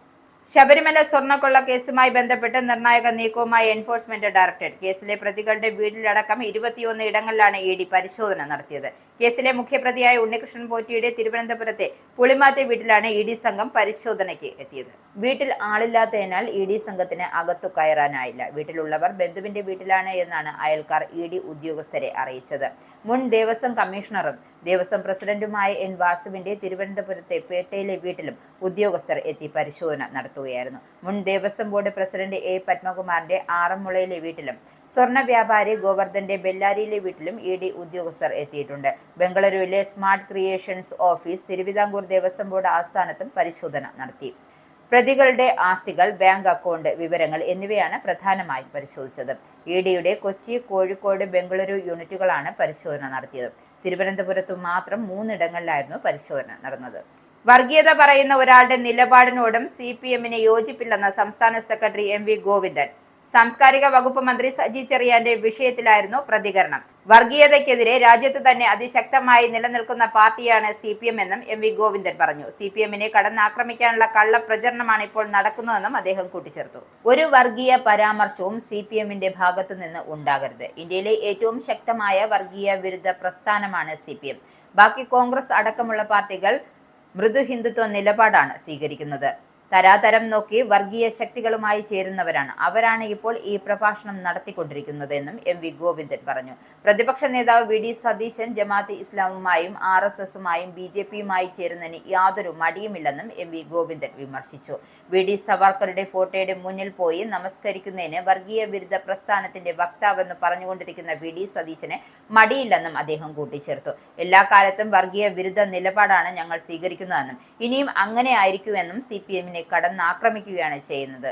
Speaker 1: ശബരിമല സ്വർണ്ണക്കൊള്ള കേസുമായി ബന്ധപ്പെട്ട് നിർണായക നീക്കവുമായി എൻഫോഴ്സ്മെന്റ് ഡയറക്ടറേറ്റ്. കേസിലെ പ്രതികളുടെ വീട്ടിലടക്കം 21 ഇടങ്ങളിലാണ് ED പരിശോധന നടത്തിയത്. കേസിലെ മുഖ്യപ്രതിയായ ഉണ്ണികൃഷ്ണൻ പോറ്റിയുടെ തിരുവനന്തപുരത്തെ പുളിമാത്തെ വീട്ടിലാണ് ED സംഘം പരിശോധനയ്ക്ക് എത്തിയത്. വീട്ടിൽ ആളില്ലാത്തതിനാൽ ED സംഘത്തിന് അകത്തു കയറാനായില്ല. വീട്ടിലുള്ളവർ ബന്ധുവിന്റെ വീട്ടിലാണ് എന്നാണ് അയൽക്കാർ ED ഉദ്യോഗസ്ഥരെ അറിയിച്ചത്. മുൻ ദേവസ്വം കമ്മീഷണറും ദേവസ്വം പ്രസിഡന്റുമായ N. വാസുവിന്റെ തിരുവനന്തപുരത്തെ പേട്ടയിലെ വീട്ടിലും ഉദ്യോഗസ്ഥർ എത്തി പരിശോധന നടത്തുകയായിരുന്നു. മുൻ ദേവസ്വം ബോർഡ് പ്രസിഡന്റ് A. പത്മകുമാറിന്റെ ആറന്മുളയിലെ വീട്ടിലും സ്വർണ്ണ വ്യാപാരി ഗോവർദ്ധന്റെ ബെല്ലാരിയിലെ വീട്ടിലും ED ഉദ്യോഗസ്ഥർ എത്തിയിട്ടുണ്ട്. ബംഗളൂരുവിലെ smart creations office, Thiruvithamkur Devaswom board ആസ്ഥാനത്തും പരിശോധന നടത്തി. പ്രതികളുടെ ആസ്തികൾ, ബാങ്ക് അക്കൗണ്ട് വിവരങ്ങൾ എന്നിവയാണ് പ്രധാനമായും പരിശോധിച്ചത്. EDയുടെ കൊച്ചി, കോഴിക്കോട്, ബംഗളൂരു യൂണിറ്റുകളാണ് പരിശോധന നടത്തിയത്. തിരുവനന്തപുരത്തു മാത്രം 3 ഇടങ്ങളിലായിരുന്നു പരിശോധന നടന്നത്. വർഗീയത പറയുന്ന ഒരാളുടെ നിലപാടിനോടും CPM-ന് യോജിപ്പില്ലെന്ന സംസ്ഥാന സെക്രട്ടറി MV ഗോവിന്ദൻ. സാംസ്കാരിക വകുപ്പ് മന്ത്രി സജി ചെറിയാന്റെ വിഷയത്തിലായിരുന്നു പ്രതികരണം. വർഗീയതയ്ക്കെതിരെ രാജ്യത്ത് തന്നെ അതിശക്തമായി നിലനിൽക്കുന്ന പാർട്ടിയാണ് CPM എന്നും MV ഗോവിന്ദൻ പറഞ്ഞു. CPM-നെ കടന്നാക്രമിക്കാനുള്ള കള്ളപ്രചരണമാണ് ഇപ്പോൾ നടക്കുന്നതെന്നും അദ്ദേഹം കൂട്ടിച്ചേർത്തു. ഒരു വർഗീയ പരാമർശവും CPM-ന്റെ ഭാഗത്തു നിന്ന് ഉണ്ടാകരുത്. ഇന്ത്യയിലെ ഏറ്റവും ശക്തമായ വർഗീയ വിരുദ്ധ പ്രസ്ഥാനമാണ് CPM. ബാക്കി കോൺഗ്രസ് അടക്കമുള്ള പാർട്ടികൾ മൃദു ഹിന്ദുത്വ നിലപാടാണ് സ്വീകരിക്കുന്നത്. തരാതരം നോക്കി വർഗീയ ശക്തികളുമായി ചേരുന്നവരാണ്. അവരാണ് ഇപ്പോൾ ഈ പ്രഭാഷണം നടത്തിക്കൊണ്ടിരിക്കുന്നത് എന്നും MV ഗോവിന്ദൻ പറഞ്ഞു. പ്രതിപക്ഷ നേതാവ് VD സതീശൻ ജമാഅത്തെ ഇസ്ലാമുമായും RSS-ഉമായും BJP-യുമായി ചേരുന്നതിന് യാതൊരു മടിയുമില്ലെന്നും MV ഗോവിന്ദൻ വിമർശിച്ചു. VD സവർക്കറുടെ ഫോട്ടോയുടെ മുന്നിൽ പോയി നമസ്കരിക്കുന്നതിന് വർഗീയ വിരുദ്ധ പ്രസ്ഥാനത്തിന്റെ വക്താവെന്ന് പറഞ്ഞുകൊണ്ടിരിക്കുന്ന VD സതീശന് മടിയില്ലെന്നും അദ്ദേഹം കൂട്ടിച്ചേർത്തു. എല്ലാ കാലത്തും വർഗീയ വിരുദ്ധ നിലപാടാണ് ഞങ്ങൾ സ്വീകരിക്കുന്നതെന്നും ഇനിയും അങ്ങനെ ആയിരിക്കുമെന്നും CPM-നെ കടന്നാക്രമിക്കുകയാണ് ചെയ്യുന്നത്.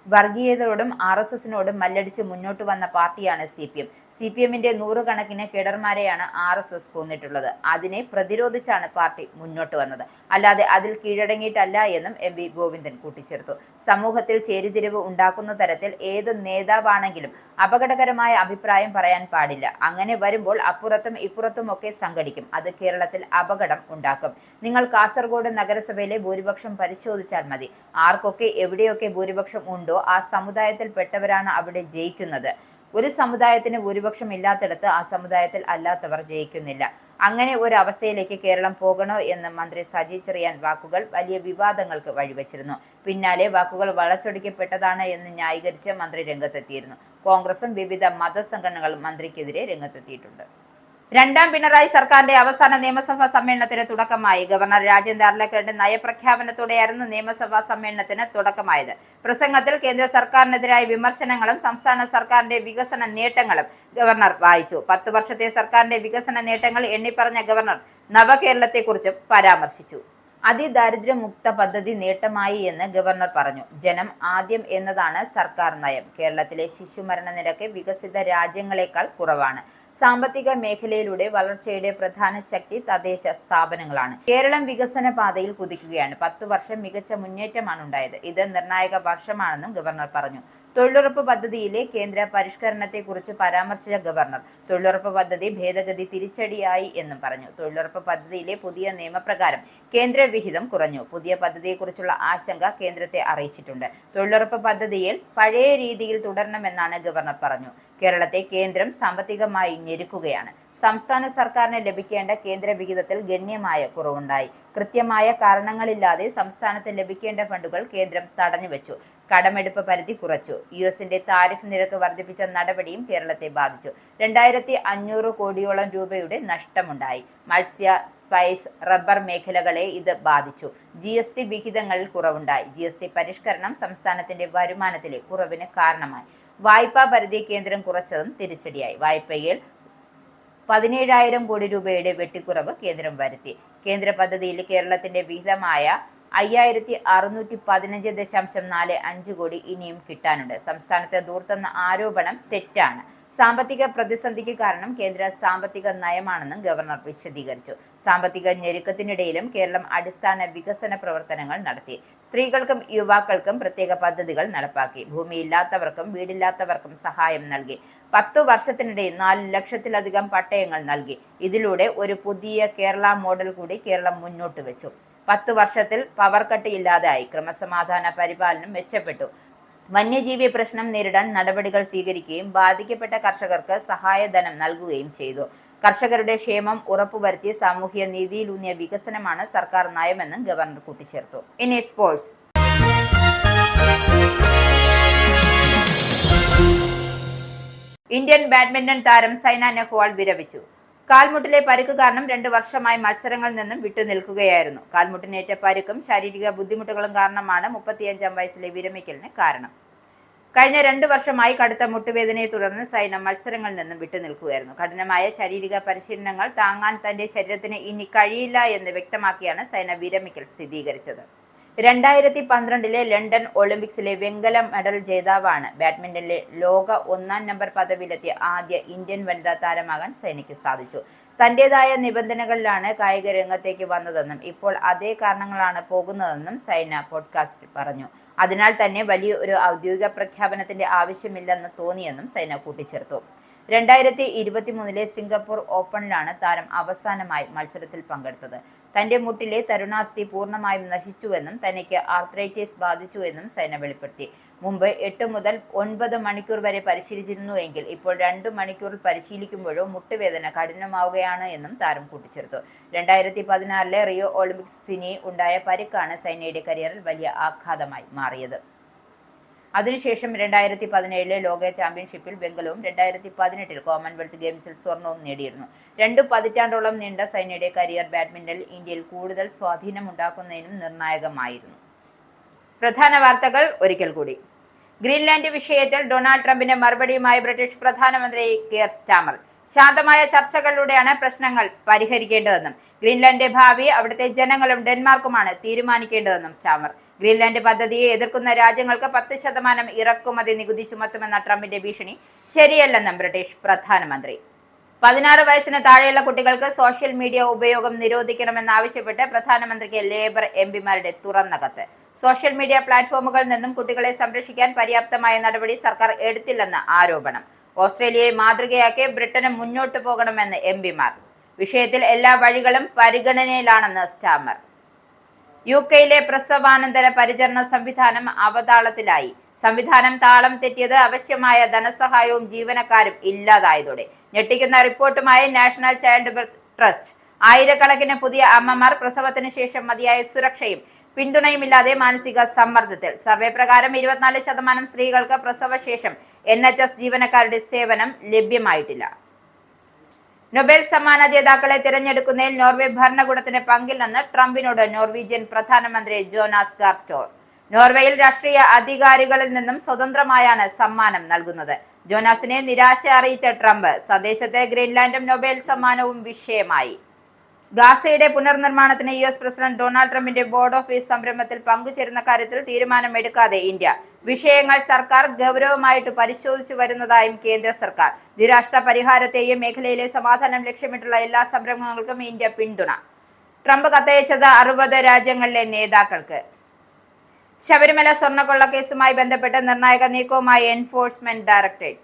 Speaker 1: വർഗീയതയോടും RSS-നോടും മല്ലടിച്ച് മുന്നോട്ട് വന്ന പാർട്ടിയാണ് CPM. CPM-ന്റെ 100 കണക്കിന് കേഡർമാരെയാണ് RSS കൊന്നിട്ടുള്ളത്. അതിനെ പ്രതിരോധിച്ചാണ് പാർട്ടി മുന്നോട്ട് വന്നത്, അല്ലാതെ അതിൽ കീഴടങ്ങിയിട്ടല്ല എന്നും MV ഗോവിന്ദൻ കൂട്ടിച്ചേർത്തു. സമൂഹത്തിൽ ചേരിതിരിവ് ഉണ്ടാക്കുന്ന തരത്തിൽ ഏത് നേതാവാണെങ്കിലും അപകടകരമായ അഭിപ്രായം പറയാൻ പാടില്ല. അങ്ങനെ വരുമ്പോൾ അപ്പുറത്തും ഇപ്പുറത്തുമൊക്കെ സംഘടിക്കും. അത് കേരളത്തിൽ അപകടം ഉണ്ടാക്കും. നിങ്ങൾ കാസർഗോഡ് നഗരസഭയിലെ ഭൂരിപക്ഷം പരിശോധിച്ചാൽ മതി. ആർക്കൊക്കെ എവിടെയൊക്കെ ഭൂരിപക്ഷം ഉണ്ടോ ആ സമുദായത്തിൽപ്പെട്ടവരാണ് അവിടെ ജയിക്കുന്നത്. ഒരു സമുദായത്തിന് ഭൂരിപക്ഷം ഇല്ലാത്തിടത്ത് ആ സമുദായത്തിൽ അല്ലാത്തവർ ജയിക്കുന്നില്ല. അങ്ങനെ ഒരു അവസ്ഥയിലേക്ക് കേരളം പോകണോ എന്ന് മന്ത്രി സജി ചെറിയാൻ വാക്കുകൾ വലിയ വിവാദങ്ങൾക്ക് വഴിവെച്ചിരുന്നു. പിന്നാലെ വാക്കുകൾ വളച്ചൊടിക്കപ്പെട്ടതാണ് എന്ന് ന്യായീകരിച്ച് മന്ത്രി രംഗത്തെത്തിയിരുന്നു. കോൺഗ്രസും വിവിധ മതസംഘടനകളും മന്ത്രിക്കെതിരെ രംഗത്തെത്തിയിട്ടുണ്ട്. രണ്ടാം പിണറായി സർക്കാരിന്റെ അവസാന നിയമസഭാ സമ്മേളനത്തിന് തുടക്കമായി. ഗവർണർ രാജേന്ദ്ര അർലേക്കറുടെ നയപ്രഖ്യാപനത്തോടെയായിരുന്നു നിയമസഭാ സമ്മേളനത്തിന് തുടക്കമായത്. പ്രസംഗത്തിൽ കേന്ദ്ര സർക്കാരിനെതിരായ വിമർശനങ്ങളും സംസ്ഥാന സർക്കാരിന്റെ വികസന നേട്ടങ്ങളും ഗവർണർ വായിച്ചു. 10 വർഷത്തെ സർക്കാരിന്റെ വികസന നേട്ടങ്ങൾ എണ്ണിപ്പറഞ്ഞ ഗവർണർ നവകേരളത്തെക്കുറിച്ചും പരാമർശിച്ചു. അതിദാരിദ്ര്യമുക്ത പദ്ധതി നേട്ടമായി എന്ന് ഗവർണർ പറഞ്ഞു. ജനം ആദ്യം എന്നതാണ് സർക്കാർ നയം. കേരളത്തിലെ ശിശുമരണ നിരക്ക് വികസിത രാജ്യങ്ങളെക്കാൾ കുറവാണ്. സാമ്പത്തിക മേഖലയിലൂടെ വളർച്ചയുടെ പ്രധാന ശക്തി തദ്ദേശ സ്ഥാപനങ്ങളാണ്. കേരളം വികസന പാതയിൽ കുതിക്കുകയാണ്. 10 വർഷം മികച്ച മുന്നേറ്റമാണ് ഉണ്ടായത്. ഇത് നിർണായക വർഷമാണെന്നും ഗവർണർ പറഞ്ഞു. തൊഴിലുറപ്പ് പദ്ധതിയിലെ കേന്ദ്ര പരിഷ്കരണത്തെക്കുറിച്ച് പരാമർശിച്ച ഗവർണർ തൊഴിലുറപ്പ് പദ്ധതി ഭേദഗതി തിരിച്ചടിയായി എന്നും പറഞ്ഞു. തൊഴിലുറപ്പ് പദ്ധതിയിലെ പുതിയ നിയമപ്രകാരം കേന്ദ്ര വിഹിതം കുറഞ്ഞു. പുതിയ പദ്ധതിയെക്കുറിച്ചുള്ള ആശങ്ക കേന്ദ്രത്തെ അറിയിച്ചിട്ടുണ്ട്. തൊഴിലുറപ്പ് പദ്ധതിയിൽ പഴയ രീതിയിൽ തുടരണമെന്നാണ് ഗവർണർ പറഞ്ഞു. കേരളത്തെ കേന്ദ്രം സാമ്പത്തികമായി ഞെരുക്കുകയാണ്. സംസ്ഥാന സർക്കാരിന് ലഭിക്കേണ്ട കേന്ദ്ര വിഹിതത്തിൽ ഗണ്യമായ കുറവുണ്ടായി. കൃത്യമായ കാരണങ്ങളില്ലാതെ സംസ്ഥാനത്ത് ലഭിക്കേണ്ട ഫണ്ടുകൾ കേന്ദ്രം തടഞ്ഞുവെച്ചു. കടമെടുപ്പ് പരിധി കുറച്ചു. യുഎസിന്റെ താരിഫ് നിരക്ക് വർദ്ധിപ്പിച്ച നടപടിയും കേരളത്തെ ബാധിച്ചു. 2500 കോടിയോളം രൂപയുടെ നഷ്ടമുണ്ടായി. മത്സ്യ, സ്പൈസ്, റബ്ബർ മേഖലകളെ ഇത് ബാധിച്ചു. GST വിഹിതങ്ങളിൽ കുറവുണ്ടായി. GST പരിഷ്കരണം സംസ്ഥാനത്തിന്റെ വരുമാനത്തിലെ കുറവിന് കാരണമായി. വായ്പാ പരിധി കേന്ദ്രം കുറച്ചതും തിരിച്ചടിയായി. വായ്പയിൽ 17,000 കോടി രൂപയുടെ വെട്ടിക്കുറവ് കേന്ദ്രം വരുത്തി. കേന്ദ്ര പദ്ധതിയിൽ കേരളത്തിന്റെ വിഹിതമായ 5,615.45 കോടി ഇനിയും കിട്ടാനുണ്ട്. സംസ്ഥാനത്തെ ധൂർത്തെന്ന ആരോപണം തെറ്റാണ്. സാമ്പത്തിക പ്രതിസന്ധിക്ക് കാരണം കേന്ദ്ര സാമ്പത്തിക നയമാണെന്നും ഗവർണർ വിശദീകരിച്ചു. സാമ്പത്തിക ഞെരുക്കത്തിനിടയിലും കേരളം അടിസ്ഥാന വികസന പ്രവർത്തനങ്ങൾ നടത്തി. സ്ത്രീകൾക്കും യുവാക്കൾക്കും പ്രത്യേക പദ്ധതികൾ നടപ്പാക്കി. ഭൂമിയില്ലാത്തവർക്കും വീടില്ലാത്തവർക്കും സഹായം നൽകി. 10 വർഷത്തിനിടയിൽ 4 ലക്ഷത്തിലധികം പട്ടയങ്ങൾ നൽകി. ഇതിലൂടെ ഒരു പുതിയ കേരള മോഡൽ കൂടി കേരളം മുന്നോട്ട് വെച്ചു. 10 വർഷത്തിൽ പവർ കട്ട് ഇല്ലാതായി. ക്രമസമാധാന പരിപാലനം മെച്ചപ്പെട്ടു. വന്യജീവി പ്രശ്നം നേരിടാൻ നടപടികൾ സ്വീകരിക്കുകയും ബാധിക്കപ്പെട്ട കർഷകർക്ക് സഹായധനം നൽകുകയും ചെയ്തു. കർഷകരുടെ ക്ഷേമം ഉറപ്പുവരുത്തി സാമൂഹ്യ നീതിയിലൂന്നിയ വികസനമാണ് സർക്കാർ നയമെന്നും ഗവർണർ കൂട്ടിച്ചേർത്തു. ഇനി സ്പോർട്സ്. ഇന്ത്യൻ ബാഡ്മിന്റൺ താരം സൈന നെഹ്വാൾ വിരമിച്ചു. കാൽമുട്ടിലെ പരുക്ക് കാരണം 2 വർഷമായി മത്സരങ്ങളിൽ നിന്നും വിട്ടുനിൽക്കുകയായിരുന്നു. കാൽമുട്ടിനേറ്റ പരുക്കും ശാരീരിക ബുദ്ധിമുട്ടുകളും കാരണമാണ് 35-ാം വയസ്സിലെ വിരമിക്കലിന് കാരണം. കഴിഞ്ഞ 2 വർഷമായി കടുത്ത മുട്ടുവേദനയെ തുടർന്ന് സൈന മത്സരങ്ങളിൽ നിന്നും വിട്ടുനിൽക്കുകയായിരുന്നു. കഠിനമായ ശാരീരിക പരിശീലനങ്ങൾ താങ്ങാൻ തന്റെ ശരീരത്തിന് ഇനി കഴിയില്ല എന്ന് വ്യക്തമാക്കിയാണ് സൈന വിരമിക്കൽ സ്ഥിരീകരിച്ചത്. 2012 ലണ്ടൻ ഒളിമ്പിക്സിലെ വെങ്കല മെഡൽ ജേതാവാണ്. ബാഡ്മിന്റണിലെ ലോക 1-ാം നമ്പർ പദവിയിലെത്തിയ ആദ്യ ഇന്ത്യൻ വനിതാ താരമാകാൻ സൈനയ്ക്ക് സാധിച്ചു. തന്റേതായ നിബന്ധനകളിലാണ് കായിക രംഗത്തേക്ക് വന്നതെന്നും ഇപ്പോൾ അതേ കാരണങ്ങളാണ് പോകുന്നതെന്നും സൈന പോഡ്കാസ്റ്റിൽ പറഞ്ഞു. അതിനാൽ തന്നെ വലിയ ഒരു ഔദ്യോഗിക പ്രഖ്യാപനത്തിന്റെ ആവശ്യമില്ലെന്ന് തോന്നിയെന്നും സൈന കൂട്ടിച്ചേർത്തു. 2023 സിംഗപ്പൂർ ഓപ്പണിലാണ് താരം അവസാനമായി മത്സരത്തിൽ പങ്കെടുത്തത്. തന്റെ മുട്ടിലെ തരുണാസ്ഥി പൂർണ്ണമായും നശിച്ചുവെന്നും തനിക്ക് ആർത്രൈറ്റിസ് ബാധിച്ചുവെന്നും സൈന വെളിപ്പെടുത്തി. മുമ്പ് 8 മുതൽ 9 മണിക്കൂർ വരെ പരിശീലിച്ചിരുന്നുവെങ്കിൽ ഇപ്പോൾ 2 മണിക്കൂറിൽ പരിശീലിക്കുമ്പോഴോ മുട്ടുവേദന കഠിനമാവുകയാണ് എന്നും താരം കൂട്ടിച്ചേർത്തു. 2016 റിയോ ഒളിമ്പിക്സിന് ഉണ്ടായ പരിക്കാണ് സൈനയുടെ കരിയറിൽ വലിയ ആഘാതമായി മാറിയത്. അതിനുശേഷം 2017 ലോക ചാമ്പ്യൻഷിപ്പിൽ വെങ്കലവും 2018 കോമൺവെൽത്ത് ഗെയിംസിൽ സ്വർണവും നേടിയിരുന്നു. 2 പതിറ്റാണ്ടോളം നീണ്ട സൈനയുടെ കരിയർ ബാഡ്മിന്റണിൽ ഇന്ത്യയിൽ കൂടുതൽ സ്വാധീനമുണ്ടാക്കുന്നതിനും നിർണായകമായിരുന്നു. പ്രധാന വാർത്തകൾ ഒരിക്കൽ കൂടി. ഗ്രീൻലാൻഡ് വിഷയത്തിൽ ഡൊണാൾഡ് ട്രംപിന് മറുപടിയുമായി ബ്രിട്ടീഷ് പ്രധാനമന്ത്രി കെയർ സ്റ്റാമർ. ശാന്തമായ ചർച്ചകളിലൂടെയാണ് പ്രശ്നങ്ങൾ പരിഹരിക്കേണ്ടതെന്നും ഗ്രീൻലാൻഡിന്റെ ഭാവി അവിടുത്തെ ജനങ്ങളും ഡെൻമാർക്കുമാണ് തീരുമാനിക്കേണ്ടതെന്നും സ്റ്റാമർ. ഗ്രീൻലാൻഡ് പദ്ധതിയെ എതിർക്കുന്ന രാജ്യങ്ങൾക്ക് 10% ഇറക്കുമതി നികുതി ചുമത്തുമെന്ന ട്രംപിന്റെ ഭീഷണി ശരിയല്ലെന്നും ബ്രിട്ടീഷ് പ്രധാനമന്ത്രി. 16 വയസ്സിന് താഴെയുള്ള കുട്ടികൾക്ക് സോഷ്യൽ മീഡിയ ഉപയോഗം നിരോധിക്കണമെന്നാവശ്യപ്പെട്ട് പ്രധാനമന്ത്രിക്ക് ലേബർ എംപിമാരുടെ തുറന്ന കത്ത്. സോഷ്യൽ മീഡിയ പ്ലാറ്റ്ഫോമുകളിൽ നിന്നും കുട്ടികളെ സംരക്ഷിക്കാൻ പര്യാപ്തമായ നടപടി സർക്കാർ എടുത്തില്ലെന്ന് ആരോപണം. ഓസ്ട്രേലിയയെ മാതൃകയാക്കി ബ്രിട്ടന് മുന്നോട്ടു പോകണമെന്ന് എംപിമാർ. വിഷയത്തിൽ എല്ലാ വഴികളും പരിഗണനയിലാണെന്ന് സ്റ്റാമർ. UK പ്രസവാനന്തര പരിചരണ സംവിധാനം അവതാളത്തിലായി. സംവിധാനം താളം തെറ്റിയത് അവശ്യമായ ധനസഹായവും ജീവനക്കാരും ഇല്ലാതായതോടെ. ഞെട്ടിക്കുന്ന റിപ്പോർട്ടുമായി നാഷണൽ ചൈൽഡ് ബർത്ത് ട്രസ്റ്റ്. ആയിരക്കണക്കിന് പുതിയ അമ്മമാർ പ്രസവത്തിന് ശേഷം മതിയായ സുരക്ഷയും പിന്തുണയുമില്ലാതെ മാനസിക സമ്മർദ്ദത്തിൽ. സർവേ പ്രകാരം 24% സ്ത്രീകൾക്ക് പ്രസവശേഷം NHS ജീവനക്കാരുടെ സേവനം ലഭ്യമായിട്ടില്ല. നൊബേൽ സമ്മാന ജേതാക്കളെ തിരഞ്ഞെടുക്കുന്നതിൽ നോർവേ ഭരണകൂടത്തിന് പങ്കില്ലെന്ന് ട്രംപിനോട് നോർവീജിയൻ പ്രധാനമന്ത്രി ജോനാസ് ഗാർ സ്റ്റോർ. നോർവേയിൽ രാഷ്ട്രീയ അധികാരികളിൽ നിന്നും സ്വതന്ത്രമായാണ് സമ്മാനം നൽകുന്നത്. ജോനാസിനെ നിരാശ അറിയിച്ച ട്രംപ് സന്ദേശത്തെ ഗ്രീൻലാൻഡും നൊബേൽ സമ്മാനവും വിഷയമായി. ഗാസയുടെ പുനർനിർമ്മാണത്തിന് US പ്രസിഡന്റ് ഡൊണാൾഡ് ട്രംപിന്റെ ബോർഡ് ഓഫ് പീസ് സംരംഭത്തിൽ പങ്കുചേരുന്ന കാര്യത്തിൽ തീരുമാനമെടുക്കാതെ ഇന്ത്യ. വിഷയങ്ങൾ സർക്കാർ ഗൗരവമായിട്ട് പരിശോധിച്ചു വരുന്നതായും കേന്ദ്ര സർക്കാർ. ദ്വിരാഷ്ട്ര പരിഹാരത്തെയും മേഖലയിലെ സമാധാനം ലക്ഷ്യമിട്ടുള്ള എല്ലാ സംരംഭങ്ങൾക്കും ഇന്ത്യ പിന്തുണ. ട്രംപ് കത്തയച്ചത് 60 രാജ്യങ്ങളിലെ നേതാക്കൾക്ക്. ശബരിമല സ്വർണ്ണക്കൊള്ള കേസുമായി ബന്ധപ്പെട്ട് നിർണായക നീക്കവുമായി എൻഫോഴ്സ്മെന്റ് ഡയറക്ടറേറ്റ്.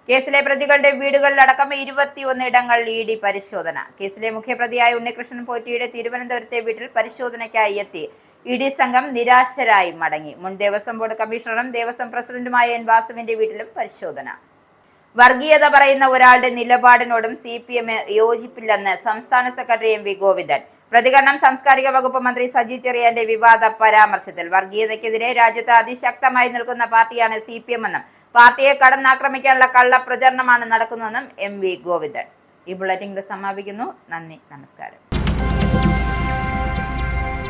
Speaker 1: കേസിലെ പ്രതികളുടെ വീടുകളിലടക്കം 21 ഇടങ്ങളിൽ ED പരിശോധന. കേസിലെ മുഖ്യപ്രതിയായ ഉണ്ണികൃഷ്ണൻ പോറ്റിയുടെ തിരുവനന്തപുരത്തെ വീട്ടിൽ പരിശോധനയ്ക്കായി എത്തി ED സംഘം നിരാശരായി മടങ്ങി. മുൻ ദേവസ്വം ബോർഡ് കമ്മീഷണറും ദേവസ്വം പ്രസിഡന്റുമായ N വാസുവിന്റെ വീട്ടിലും പരിശോധന. വർഗീയത പറയുന്ന ഒരാളുടെ നിലപാടിനോടും CPM യോജിപ്പില്ലെന്ന് സംസ്ഥാന സെക്രട്ടറി MV ഗോവിന്ദൻ. പ്രതികരണം സാംസ്കാരിക വകുപ്പ് മന്ത്രി സജി ചെറിയാന്റെ വിവാദ പരാമർശത്തിൽ. വർഗീയതയ്ക്കെതിരെ രാജ്യത്ത് അതിശക്തമായി നിൽക്കുന്ന പാർട്ടിയാണ് CPM എന്നും പാർട്ടിയെ കടന്നാക്രമിക്കാനുള്ള കള്ള പ്രചരണമാണ് നടക്കുന്നതെന്നും MV ഗോവിന്ദൻ. ഈ ബുള്ളറ്റിൻ സമാപിക്കുന്നു. നന്ദി, നമസ്കാരം.